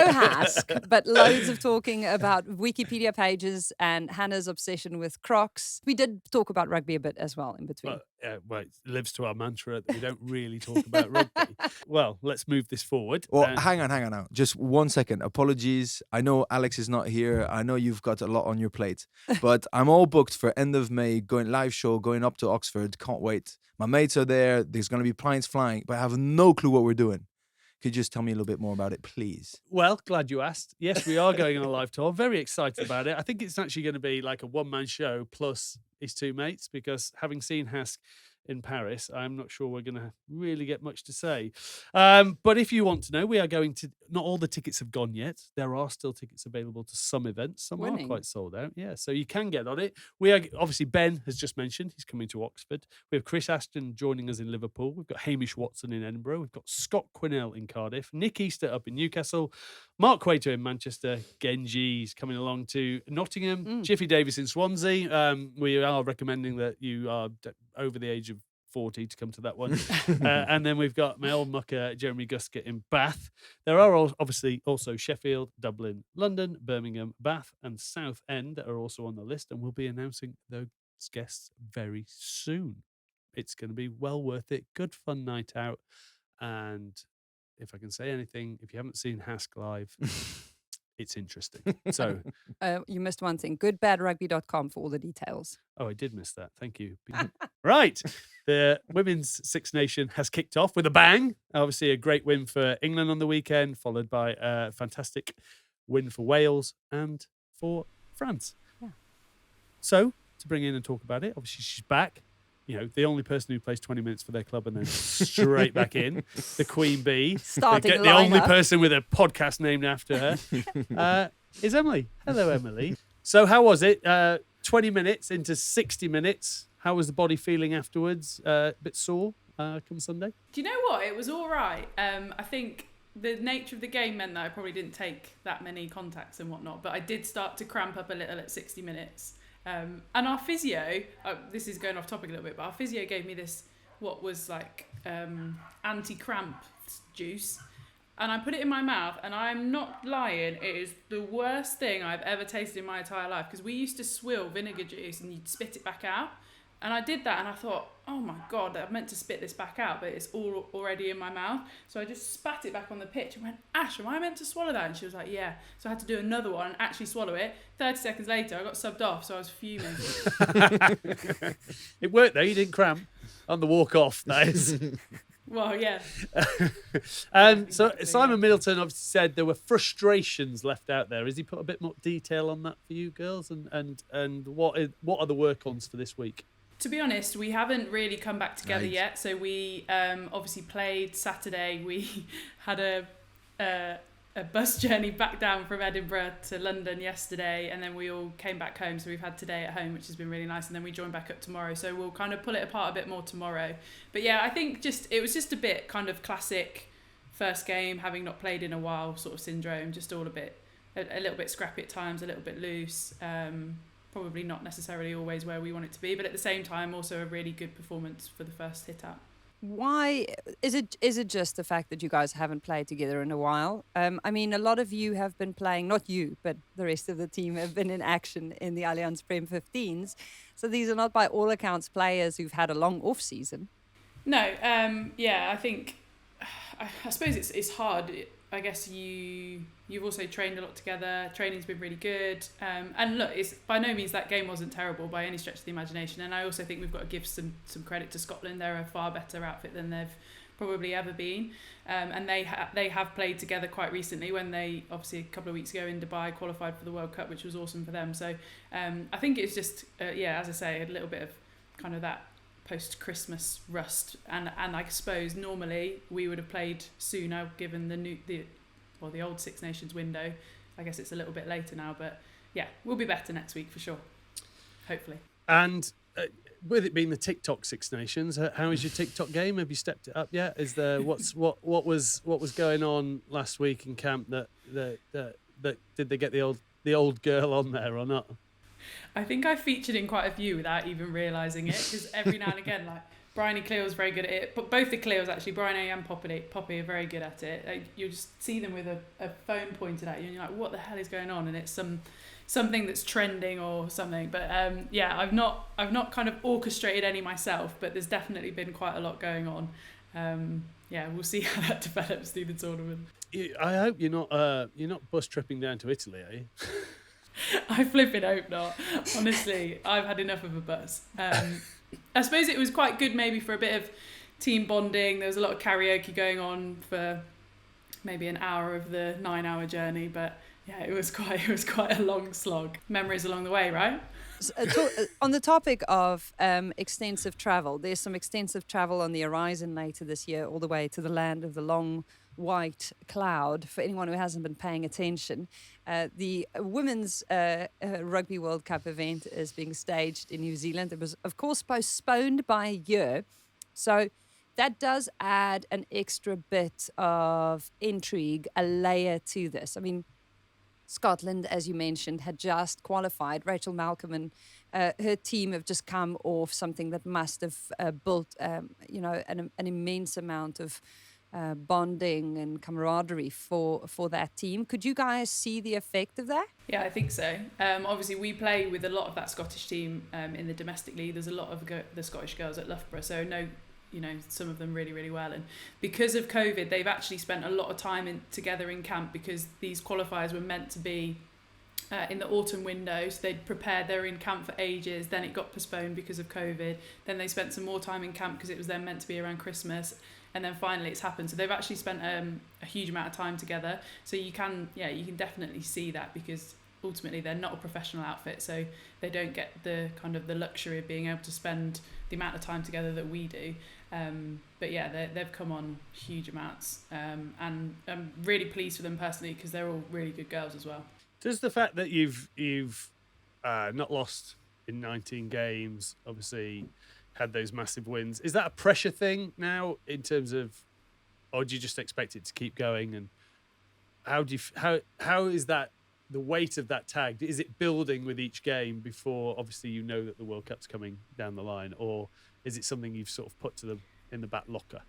Hask, but loads of talking about Wikipedia pages and Hannah's obsession with Crocs. We did talk about rugby a bit as well in between. Well, well, it lives to our mantra that we don't really talk about rugby. Well, let's move this forward. Well, hang on now. Just 1 second. Apologies. I know Alex is not here. I know you've got a lot on your plate, but I'm all booked for end of May, going live show, going up to Oxford. Can't wait. My mates are there. There's going to be planes flying, but I have no clue what we're doing. Could you just tell me a little bit more about it, please? Well, glad you asked. Yes, we are going on a live tour. Very excited about it. I think it's actually going to be like a one-man show plus his two mates, because having seen Hask in Paris, I'm not sure we're going to really get much to say. But if you want to know, we are going to, not all the tickets have gone yet. There are still tickets available to some events. Some are quite sold out. Yeah, so you can get on it. We are, obviously, Ben has just mentioned he's coming to Oxford. We have Chris Ashton joining us in Liverpool. We've got Hamish Watson in Edinburgh. We've got Scott Quinnell in Cardiff. Nick Easter up in Newcastle. Mark Quato in Manchester. Genji's coming along to Nottingham. Jiffy Davis in Swansea. We are recommending that you are over the age of 40 to come to that one. And then we've got my old mucker, Jeremy Guskett in Bath. There are obviously also Sheffield, Dublin, London, Birmingham, Bath, and Southend that are also on the list. And we'll be announcing those guests very soon. It's going to be well worth it. Good fun night out. And if I can say anything, if you haven't seen Hask live, it's interesting. So you missed one thing. Goodbadrugby.com for all the details. Oh, I did miss that. Thank you. Right. The Women's Six Nation has kicked off with a bang. Obviously, a great win for England on the weekend, followed by a fantastic win for Wales and for France. Yeah. So, to bring in and talk about it, obviously she's back. You know, the only person who plays 20 minutes for their club and then straight back in, the Queen Bee. Starting the only person with a podcast named after her is Emily. Hello, Emily. So how was it? 20 minutes into 60 minutes. How was the body feeling afterwards? A bit sore come Sunday? Do you know what? It was all right. I think the nature of the game meant that I probably didn't take that many contacts and whatnot, but I did start to cramp up a little at 60 minutes. And our physio, this is going off topic a little bit, but our physio gave me this, what was like anti-cramp juice. And I put it in my mouth, and I'm not lying, it is the worst thing I've ever tasted in my entire life. Because we used to swill vinegar juice and you'd spit it back out. And I did that, and I thought, oh my God, I meant to spit this back out, but it's all already in my mouth. So I just spat it back on the pitch and went, Ash, am I meant to swallow that? And she was like, yeah. So I had to do another one and actually swallow it. 30 seconds later, I got subbed off, so I was fuming. It worked though, you didn't cramp on the walk off, that is. Well, yeah. So Simon Middleton obviously said there were frustrations left out there. Has he put a bit more detail on that for you girls? And what are the work-ons for this week? To be honest, we haven't really come back together yet. So we obviously played Saturday. We had a bus journey back down from Edinburgh to London yesterday, and then we all came back home. So we've had today at home, which has been really nice, and then we join back up tomorrow. So we'll kind of pull it apart a bit more tomorrow. But yeah, I think it was just a bit kind of classic first game, having not played in a while sort of syndrome, just all a little bit scrappy at times, a little bit loose. Probably not necessarily always where we want it to be, but at the same time also a really good performance for the first hit out. Why is it just the fact that you guys haven't played together in a while? I mean, a lot of you have been playing, not you, but the rest of the team have been in action in the Allianz Prem 15s. So these are not by all accounts players who've had a long off season. No, I think I suppose it's hard. I guess you've also trained a lot together. Training's been really good. And look, it's by no means that game wasn't terrible by any stretch of the imagination. And I also think we've got to give some credit to Scotland. They're a far better outfit than they've probably ever been. And they have played together quite recently when they, obviously a couple of weeks ago in Dubai, qualified for the World Cup, which was awesome for them. So I think it's just, as I say, a little bit of kind of that post-Christmas rust, and I suppose normally we would have played sooner given the old Six Nations window. I guess it's a little bit later now, but yeah, we'll be better next week for sure, hopefully. And with it being the TikTok Six Nations, how is your TikTok game? Have you stepped it up yet? Is there what was going on last week in camp that did they get the old girl on there or not? I think I featured in quite a few without even realising it, because every now and again, like Bryony Cleo's very good at it, but both the Cleos actually, Bryony and Poppy are very good at it. Like, you just see them with a phone pointed at you and you're like, what the hell is going on? And it's some something that's trending or something. But I've not kind of orchestrated any myself, but there's definitely been quite a lot going on. We'll see how that develops through the tournament. I hope you're not bus tripping down to Italy, are you? I flipping hope not. Honestly, I've had enough of a bus. I suppose it was quite good maybe for a bit of team bonding. There was a lot of karaoke going on for maybe an hour of the 9-hour journey, but yeah, it was quite a long slog. Memories along the way, right? On the topic of extensive travel, there's some extensive travel on the horizon later this year, all the way to the land of the long white cloud. For anyone who hasn't been paying attention, the Women's Rugby World Cup event is being staged in New Zealand. It was, of course, postponed by a year. So that does add an extra bit of intrigue, a layer to this. I mean, Scotland, as you mentioned, had just qualified. Rachel Malcolm and her team have just come off something that must have built, an immense amount of bonding and camaraderie for that team. Could you guys see the effect of that? Yeah, I think so. Obviously, we play with a lot of that Scottish team in the domestic league. There's a lot of the Scottish girls at Loughborough, so some of them really, really well. And because of COVID, they've actually spent a lot of time together in camp, because these qualifiers were meant to be in the autumn window. So they'd prepared, they were in camp for ages, then it got postponed because of COVID. Then they spent some more time in camp because it was then meant to be around Christmas. And then finally it's happened. So they've actually spent a huge amount of time together. So you can definitely see that, because ultimately they're not a professional outfit, so they don't get the kind of the luxury of being able to spend the amount of time together that we do. But yeah, they've come on huge amounts, and I'm really pleased for them personally, because they're all really good girls as well. Does the fact that you've not lost in 19 games, obviously had those massive wins, is that a pressure thing now in terms of, or do you just expect it to keep going? And how is that, the weight of that tag, is it building with each game before obviously you know that the World Cup's coming down the line, or is it something you've sort of put in the back locker?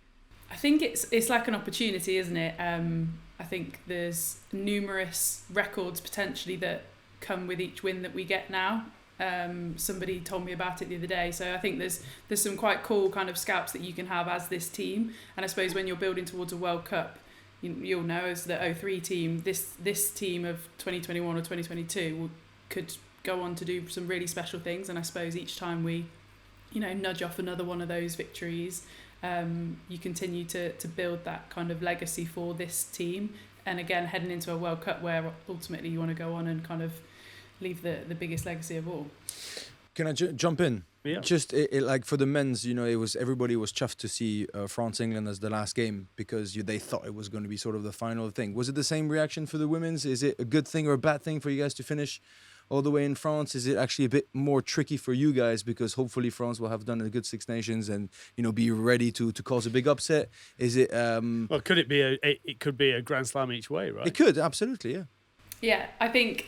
I think it's like an opportunity, isn't it? I think there's numerous records potentially that come with each win that we get now. Somebody told me about it the other day, so I think there's some quite cool kind of scalps that you can have as this team. And I suppose when you're building towards a World Cup, you'll know as the 03 team, this team of 2021 or 2022 could go on to do some really special things. And I suppose each time we nudge off another one of those victories, you continue to build that kind of legacy for this team. And again, heading into a World Cup where ultimately you want to go on and kind of leave the biggest legacy of all. Can I jump in? Yeah. Just like for the men's, everybody was chuffed to see France England as the last game, because they thought it was going to be sort of the final thing. Was it the same reaction for the women's? Is it a good thing or a bad thing for you guys to finish all the way in France? Is it actually a bit more tricky for you guys, because hopefully France will have done a good Six Nations and be ready to cause a big upset? Is it? Well, could it be it could be a Grand Slam each way, right? It could, absolutely, yeah. Yeah, I think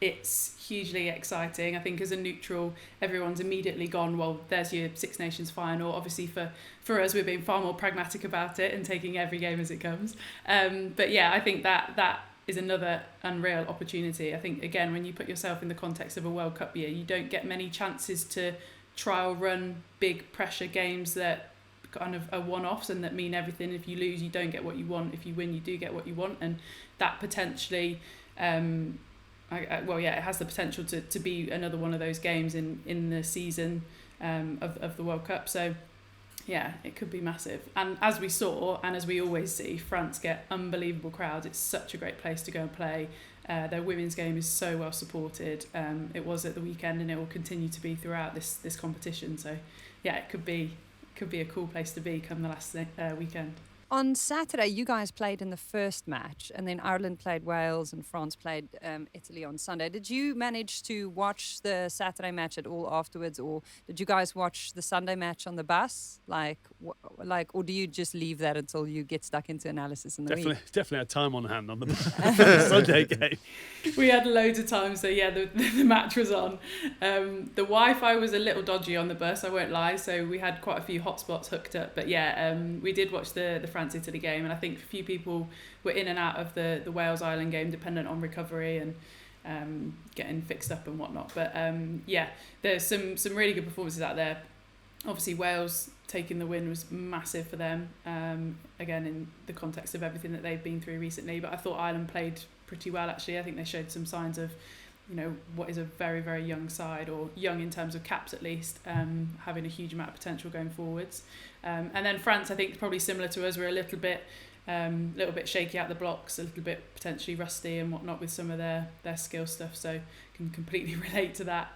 it's hugely exciting. I think as a neutral, everyone's immediately gone, well, there's your Six Nations final. Obviously for us, we're being far more pragmatic about it and taking every game as it comes. But yeah, I think that is another unreal opportunity. I think, again, when you put yourself in the context of a World Cup year, you don't get many chances to trial run big pressure games that kind of are one-offs and that mean everything. If you lose, you don't get what you want. If you win, you do get what you want. And that potentially... it has the potential to be another one of those games in the season of the World Cup. So yeah, it could be massive. And as we saw, and as we always see, France get unbelievable crowds. It's such a great place to go and play. Their women's game is so well supported. It was at the weekend, and it will continue to be throughout this competition. So yeah, it could be a cool place to be come the last weekend. On Saturday, you guys played in the first match, and then Ireland played Wales and France played Italy on Sunday. Did you manage to watch the Saturday match at all afterwards, or did you guys watch the Sunday match on the bus? Or do you just leave that until you get stuck into analysis in the week? Definitely had time on hand on the Sunday game. We had loads of time, so yeah, the match was on. The Wi-Fi was a little dodgy on the bus, I won't lie, so we had quite a few hotspots hooked up. But yeah, we did watch the France-Italy game, and I think a few people were in and out of the Wales-Ireland game dependent on recovery, and getting fixed up and whatnot. But yeah, there's some really good performances out there. Obviously, Wales taking the win was massive for them, again, in the context of everything that they've been through recently. But I thought Ireland played pretty well, actually. I think they showed some signs of, what is a very, very young side, or young in terms of caps at least, having a huge amount of potential going forwards. And then France, I think, probably similar to us, were a little bit shaky out the blocks, a little bit potentially rusty and whatnot with some of their skill stuff, so can completely relate to that.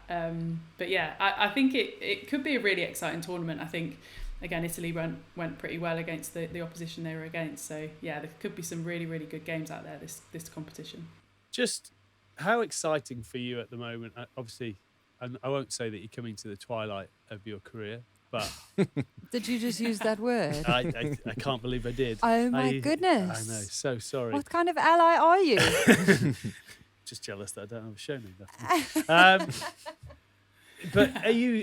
But yeah, I think it could be a really exciting tournament. I think, again, Italy went pretty well against the opposition they were against, so yeah, there could be some really, really good games out there this competition. Just how exciting for you at the moment? Obviously, and I won't say that you're coming to the twilight of your career, but Did you just use that word? I can't believe I did. Oh my goodness. I know, so sorry. What kind of ally are you? Just jealous that I don't have a show name. But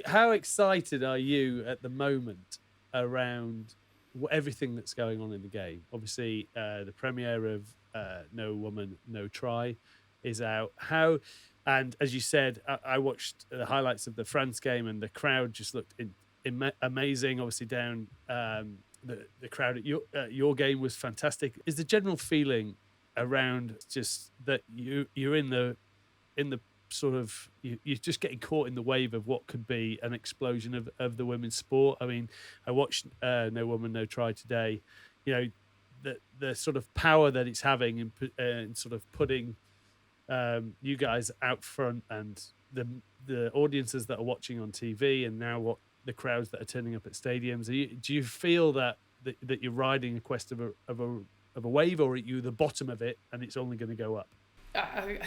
how excited are you at the moment around everything that's going on in the game? Obviously, the premiere of No Woman, No Try is out. And as you said, I watched the highlights of the France game, and the crowd just looked amazing. Obviously, down the crowd at your game was fantastic. Is the general feeling around just that you're in the sort of you're just getting caught in the wave of what could be an explosion of the women's sport? I mean, I watched No Woman, No Try today. The sort of power that it's having in sort of putting you guys out front, and the audiences that are watching on TV, and now what the crowds that are turning up at stadiums. Do you feel that you're riding a quest of a wave, or are you the bottom of it and it's only going to go up?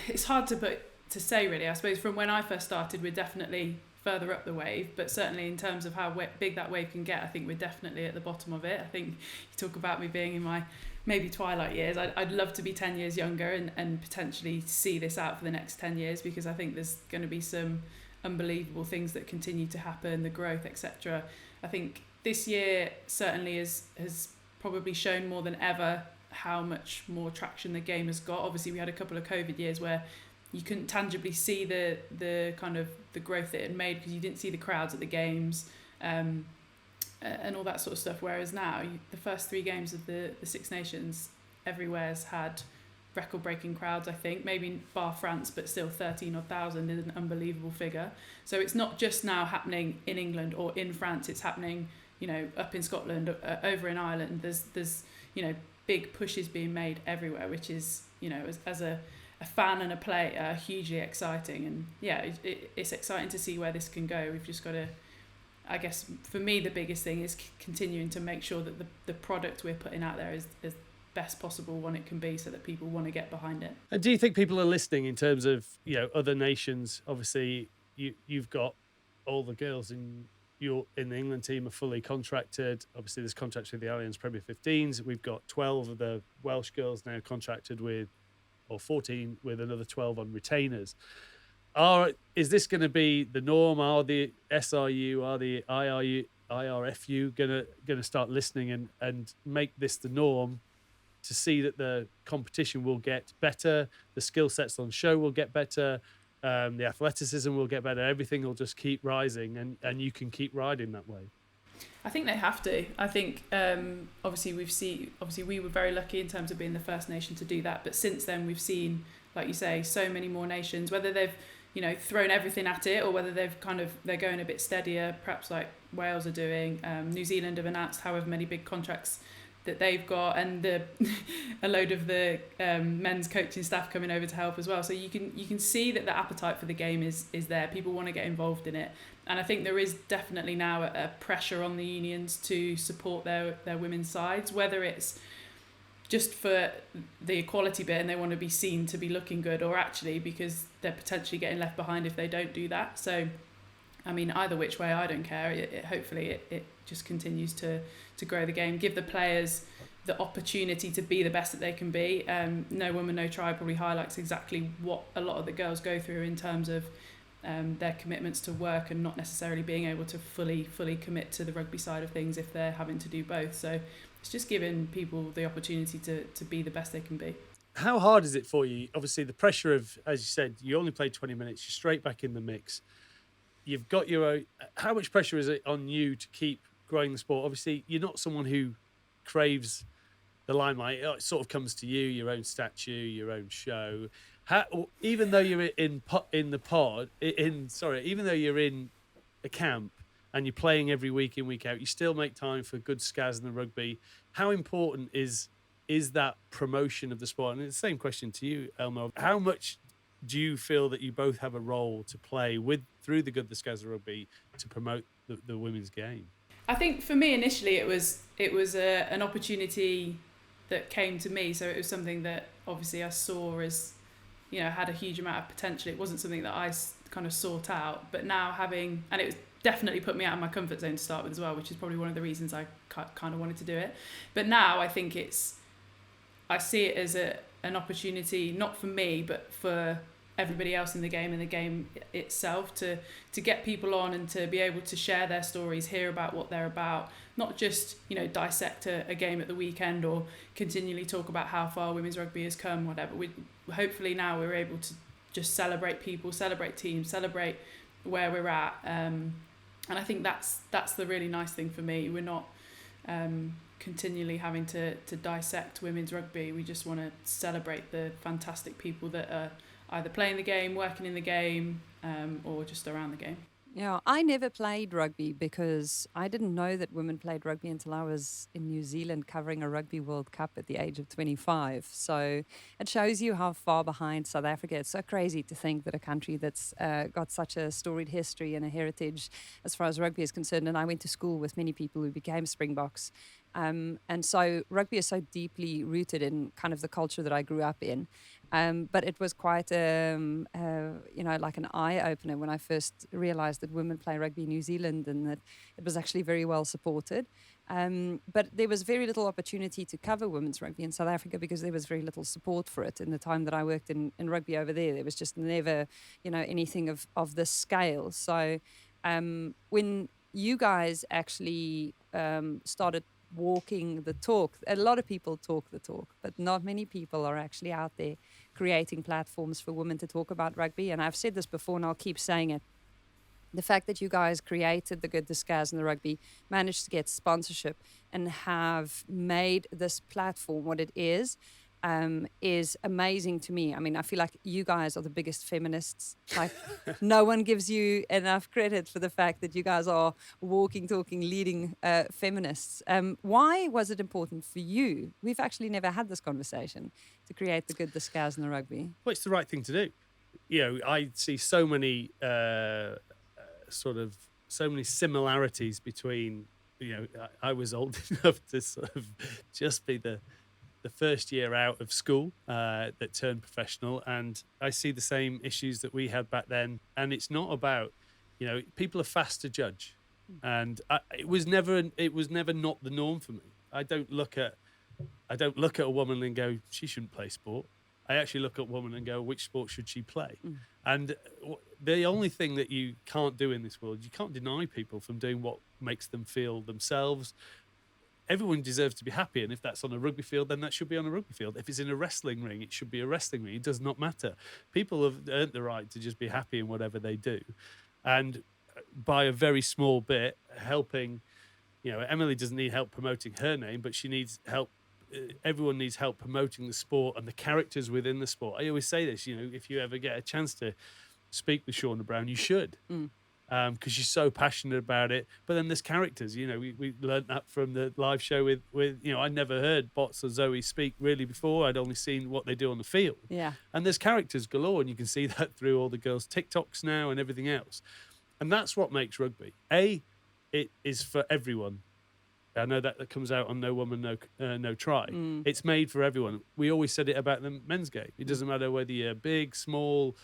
It's hard to say, really. I suppose from when I first started, we're definitely further up the wave, but certainly in terms of how big that wave can get, I think we're definitely at the bottom of it. I think you talk about me being in my maybe twilight years. I'd love to be 10 years younger and potentially see this out for the next 10 years, because I think there's going to be some unbelievable things that continue to happen, the growth, etc. I think this year certainly has probably shown more than ever how much more traction the game has got. Obviously, we had a couple of COVID years where you couldn't tangibly see the kind of the growth that it had made, because you didn't see the crowds at the games and all that sort of stuff. Whereas now, the first 3 games of the Six Nations, everywhere's had record-breaking crowds, I think, maybe bar France, but still 13,000 is an unbelievable figure. So it's not just now happening in England or in France, it's happening, up in Scotland, over in Ireland. There's big pushes being made everywhere, which is, as a fan and a player, hugely exciting. And yeah, it's exciting to see where this can go. We've just got to, I guess, for me, the biggest thing is continuing to make sure that the product we're putting out there is best possible one it can be, so that people want to get behind it. And do you think people are listening in terms of other nations? Obviously, you've got all the girls in the England team are fully contracted. Obviously, there's contracts with the Allianz Premier 15s. We've got 12 of the Welsh girls now contracted with, or 14 with another 12 on retainers. Is this going to be the norm? Are the SRU, are the IRFU going to start listening and make this the norm, to see that the competition will get better, the skill sets on show will get better, the athleticism will get better, everything will just keep rising, and you can keep riding that way? I think they have to. I think obviously we were very lucky in terms of being the first nation to do that, but since then we've seen, like you say, so many more nations, whether they've thrown everything at it, or whether they're going a bit steadier, perhaps like Wales are doing. New Zealand have announced however many big contracts that they've got, and a load of the men's coaching staff coming over to help as well. So you can see that the appetite for the game is there. People want to get involved in it, and I think there is definitely now a pressure on the unions to support their women's sides, whether it's just for the equality bit and they want to be seen to be looking good, or actually because they're potentially getting left behind if they don't do that. So I mean, either which way, I don't care. Hopefully it just continues to grow the game, give the players the opportunity to be the best that they can be. No Woman, No Try probably highlights exactly what a lot of the girls go through in terms of their commitments to work, and not necessarily being able to fully commit to the rugby side of things if they're having to do both. So it's just giving people the opportunity to be the best they can be. how hard is it for you? Obviously, the pressure of, as you said, you only played 20 minutes. You're straight back in the mix. You've got your own. How much pressure is it on you to keep growing the sport? Obviously, you're not someone who craves the limelight. It sort of comes to you, your own statue, your own show. Even though you're even though you're in a camp and you're playing every week in, week out, you still make time for good Scaz and the Rugby. How important is that promotion of the sport? And it's the same question to you, Elma. How much do you feel that you both have a role to play through the good, the Scaz, the Rugby to promote the women's game? I think for me initially it was an opportunity that came to me. So it was something that obviously I saw as, had a huge amount of potential. It wasn't something that I kind of sought out, but now and it was definitely put me out of my comfort zone to start with as well, which is probably one of the reasons I kind of wanted to do it. But now I think I see it as an opportunity, not for me, but for everybody else in the game and the game itself, to get people on and to be able to share their stories, hear about what they're about, not just dissect a game at the weekend or continually talk about how far women's rugby has come, whatever. Hopefully now we're able to just celebrate people, celebrate teams, celebrate where we're at, and I think that's the really nice thing for me. We're not continually having to dissect women's rugby. We just want to celebrate the fantastic people that are either playing the game, working in the game, or just around the game. Yeah, I never played rugby because I didn't know that women played rugby until I was in New Zealand covering a Rugby World Cup at the age of 25. So it shows you how far behind South Africa. It's so crazy to think that a country that's got such a storied history and a heritage as far as rugby is concerned. And I went to school with many people who became Springboks. And so rugby is so deeply rooted in kind of the culture that I grew up in. But it was quite, like an eye-opener when I first realised that women play rugby in New Zealand and that it was actually very well supported. But there was very little opportunity to cover women's rugby in South Africa because there was very little support for it. In the time that I worked in rugby over there was just never, anything of this scale. So when you guys actually started walking the talk, a lot of people talk the talk, but not many people are actually out there creating platforms for women to talk about rugby. And I've said this before and I'll keep saying it. The fact that you guys created the good, the Scaz and the Rugby, managed to get sponsorship and have made this platform what it is amazing to me. I mean, I feel like you guys are the biggest feminists. Like, no one gives you enough credit for the fact that you guys are walking, talking, leading feminists. Why was it important for you? We've actually never had this conversation to create the good, the Scaz and the Rugby. Well, it's the right thing to do. I see so many similarities between, I was old enough to sort of just be the first year out of school that turned professional, and I see the same issues that we had back then. And it's not about, people are fast to judge, and it was never not the norm for me. I don't look at a woman and go, she shouldn't play sport. I actually look at a woman and go, which sport should she play? And the only thing that you can't do in this world, you can't deny people from doing what makes them feel themselves. Everyone deserves to be happy, and if that's on a rugby field, then that should be on a rugby field. If it's in a wrestling ring, it should be a wrestling ring. It does not matter. People have earned the right to just be happy in whatever they do. And by a very small bit, helping, Emily doesn't need help promoting her name, but she needs help. Everyone needs help promoting the sport and the characters within the sport. I always say this, if you ever get a chance to speak with Shauna Brown, you should. Because she's so passionate about it. But then there's characters, we learned that from the live show with I'd never heard Bots or Zoe speak really before. I'd only seen what they do on the field. Yeah. And there's characters galore, and you can see that through all the girls' TikToks now and everything else. And that's what makes rugby. It is for everyone. I know that comes out on No Woman, No Try. It's made for everyone. We always said it about the men's game. It doesn't matter whether you're big, small,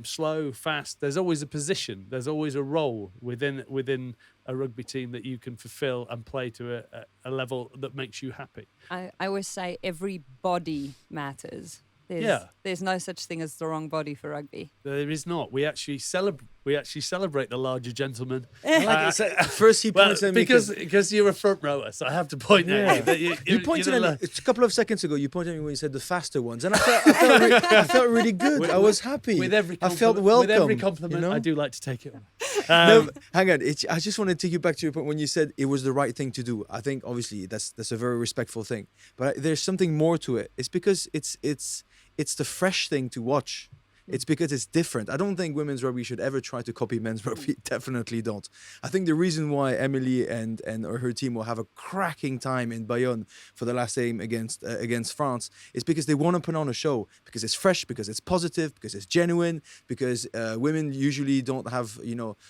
slow, fast. There's always a position. There's always a role within a rugby team that you can fulfill and play to a level that makes you happy. I always say every body matters. There's no such thing as the wrong body for rugby. There is not. We actually celebrate the larger gentleman. I like it. So first he points at me because you're a front rower, so I have to point at you. That you pointed at me a couple of seconds ago. You pointed at me when you said the faster ones, and I felt really good. I was happy. With every I felt welcome. With every compliment, you know? I do like to take it. No, hang on. I just want to take you back to your point when you said it was the right thing to do. I think obviously that's a very respectful thing, but there's something more to it. It's because it's the fresh thing to watch. It's because it's different. I don't think women's rugby should ever try to copy men's rugby. Definitely don't. I think the reason why Emily and her team will have a cracking time in Bayonne for the last game against France is because they want to put on a show, because it's fresh, because it's positive, because it's genuine, because women usually don't have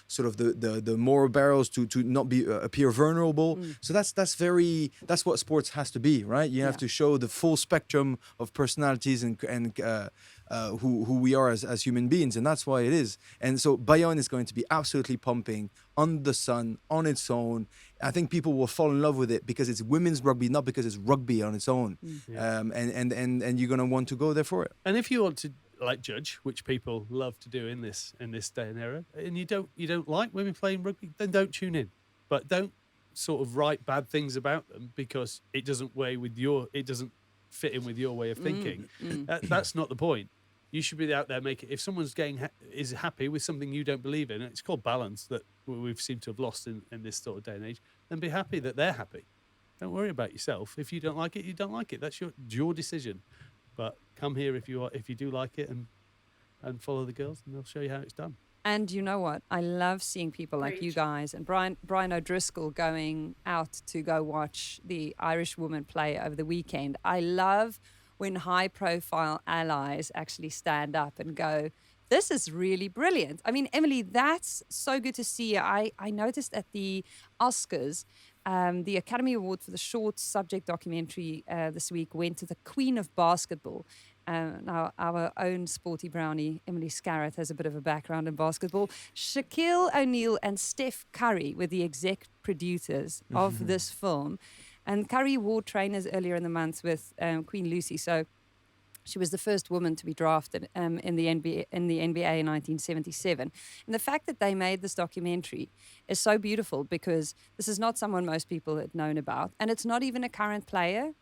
sort of the moral barrels to not be appear vulnerable. So that's what sports has to be, right? You have to show the full spectrum of personalities and who we are as human beings, and that's why it is. And so Bayonne is going to be absolutely pumping on the sun on its own. I think people will fall in love with it because it's women's rugby, not because it's rugby on its own. And you're going to want to go there for it. And if you want to judge, which people love to do in this day and era, and you don't like women playing rugby, then don't tune in. But don't sort of write bad things about them because it doesn't fit in with your way of thinking. That's not the point. You should be out there making. If someone's is happy with something you don't believe in, it's called balance that we've seemed to have lost in this sort of day and age. Then be happy that they're happy. Don't worry about yourself. If you don't like it, you don't like it. That's your decision. But come here if you do like it and follow the girls, and they'll show you how it's done. And you know what? I love seeing people like you guys and Brian O'Driscoll going out to go watch the Irish woman play over the weekend. I love when high-profile allies actually stand up and go, this is really brilliant. I mean, Emily, that's so good to see. I noticed at the Oscars, the Academy Award for the short subject documentary this week went to the Queen of Basketball. Now, our own sporty brownie, Emily Scarratt, has a bit of a background in basketball. Shaquille O'Neal and Steph Curry were the exec producers of this film. And Curry wore trainers earlier in the month with Queen Lucy. So she was the first woman to be drafted in the NBA in 1977. And the fact that they made this documentary is so beautiful because this is not someone most people had known about. And it's not even a current player.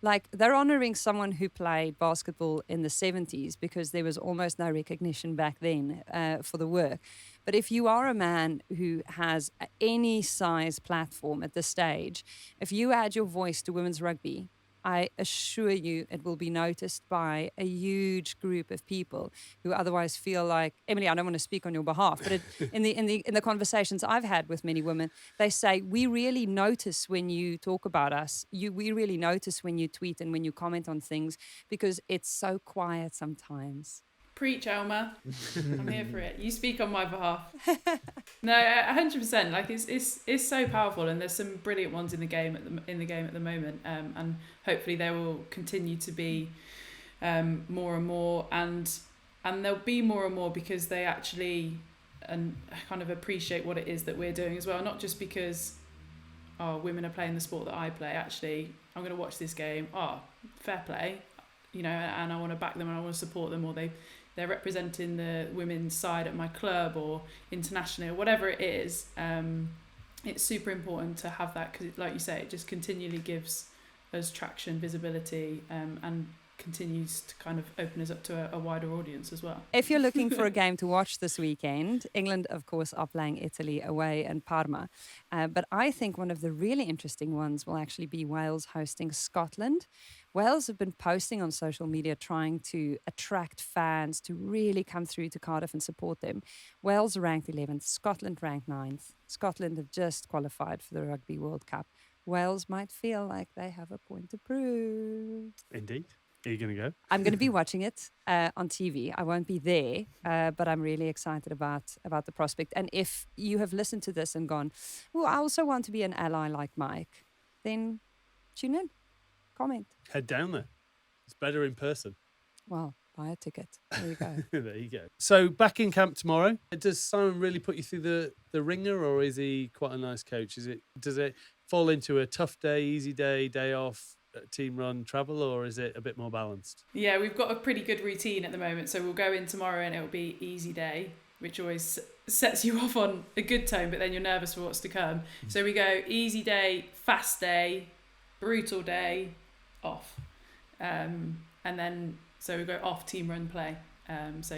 Like, they're honoring someone who played basketball in the 70s because there was almost no recognition back then for the work. But if you are a man who has any size platform at this stage, if you add your voice to women's rugby, I assure you it will be noticed by a huge group of people who otherwise feel like, Emily, I don't want to speak on your behalf, but in the conversations I've had with many women, they say, we really notice when you talk about us. We really notice when you tweet and when you comment on things because it's so quiet sometimes. Preach, Elma. I'm here for it. You speak on my behalf. No, 100%. Like it's so powerful, and there's some brilliant ones in the game at the moment, and hopefully there will continue to be more and more, and there'll be more and more because they actually and kind of appreciate what it is that we're doing as well. Not just because women are playing the sport that I play. Actually, I'm going to watch this game. Fair play, and I want to back them and I want to support them, or they're representing the women's side at my club or internationally or whatever it is. It's super important to have that because, like you say, it just continually gives us traction, visibility, and continues to kind of open us up to a wider audience as well. If you're looking for a game to watch this weekend, England, of course, are playing Italy away in Parma. But I think one of the really interesting ones will actually be Wales hosting Scotland. Wales have been posting on social media trying to attract fans to really come through to Cardiff and support them. Wales are ranked 11th, Scotland ranked 9th. Scotland have just qualified for the Rugby World Cup. Wales might feel like they have a point to prove. Indeed. Are you going to go? I'm going to be watching it on TV. I won't be there, but I'm really excited about the prospect. And if you have listened to this and gone, well, I also want to be an ally like Mike, then tune in, comment. Head down there. It's better in person. Well, buy a ticket. There you go. There you go. So back in camp tomorrow. Does Simon really put you through the ringer, or is he quite a nice coach? Does it fall into a tough day, easy day off? team run travel, or is it a bit more balanced? Yeah, we've got a pretty good routine at the moment. So we'll go in tomorrow and it'll be easy day, which always sets you off on a good tone, but then you're nervous for what's to come. So we go easy day, fast day, brutal day, off. And then, so we go off, team run, play. So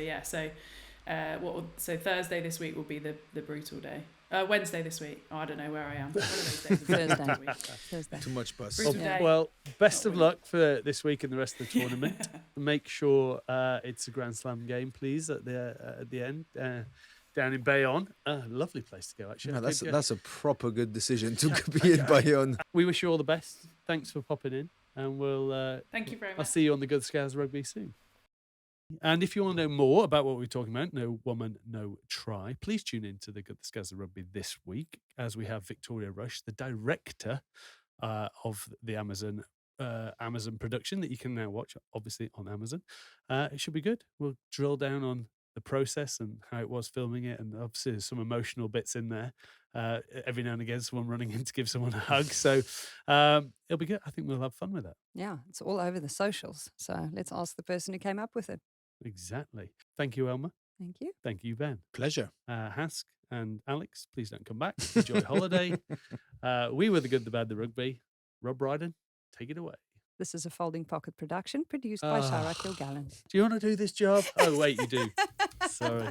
Thursday this week will be the brutal day. Wednesday this week. Oh, I don't know where I am. One of those days is Thursday. week. Thursday. Too much buzz. Brutal day. Well, best Not of luck for this week and the rest of the tournament. Make sure it's a Grand Slam game, please, at the end. Down in Bayonne. Lovely place to go, actually. No, I think, that's a proper good decision to be in Bayonne. we wish you all the best. Thanks for popping in, and we'll. Thank you very I'll much. see you on the Good Scaz Rugby soon. And if you want to know more about what we're talking about, No Woman, No Try, please tune in to the Good Scaz Rugby this week, as we have Victoria Rush, the director of the Amazon production that you can now watch, obviously, on Amazon. It should be good. We'll drill down on the process and how it was filming it, and obviously there's some emotional bits in there. Every now and again, someone running in to give someone a hug. So it'll be good. I think we'll have fun with that. Yeah, it's all over the socials. So let's ask the person who came up with it. Exactly. Thank you, Elma. Thank you. Thank you, Ben. Pleasure. Hask and Alex, please don't come back. Enjoy holiday. We were the Good, the Bad, the Rugby. Rob Brydon, take it away. This is a Folding Pocket production produced by Sarah Kilgallen. Do you want to do this job? Oh, wait, you do. Sorry.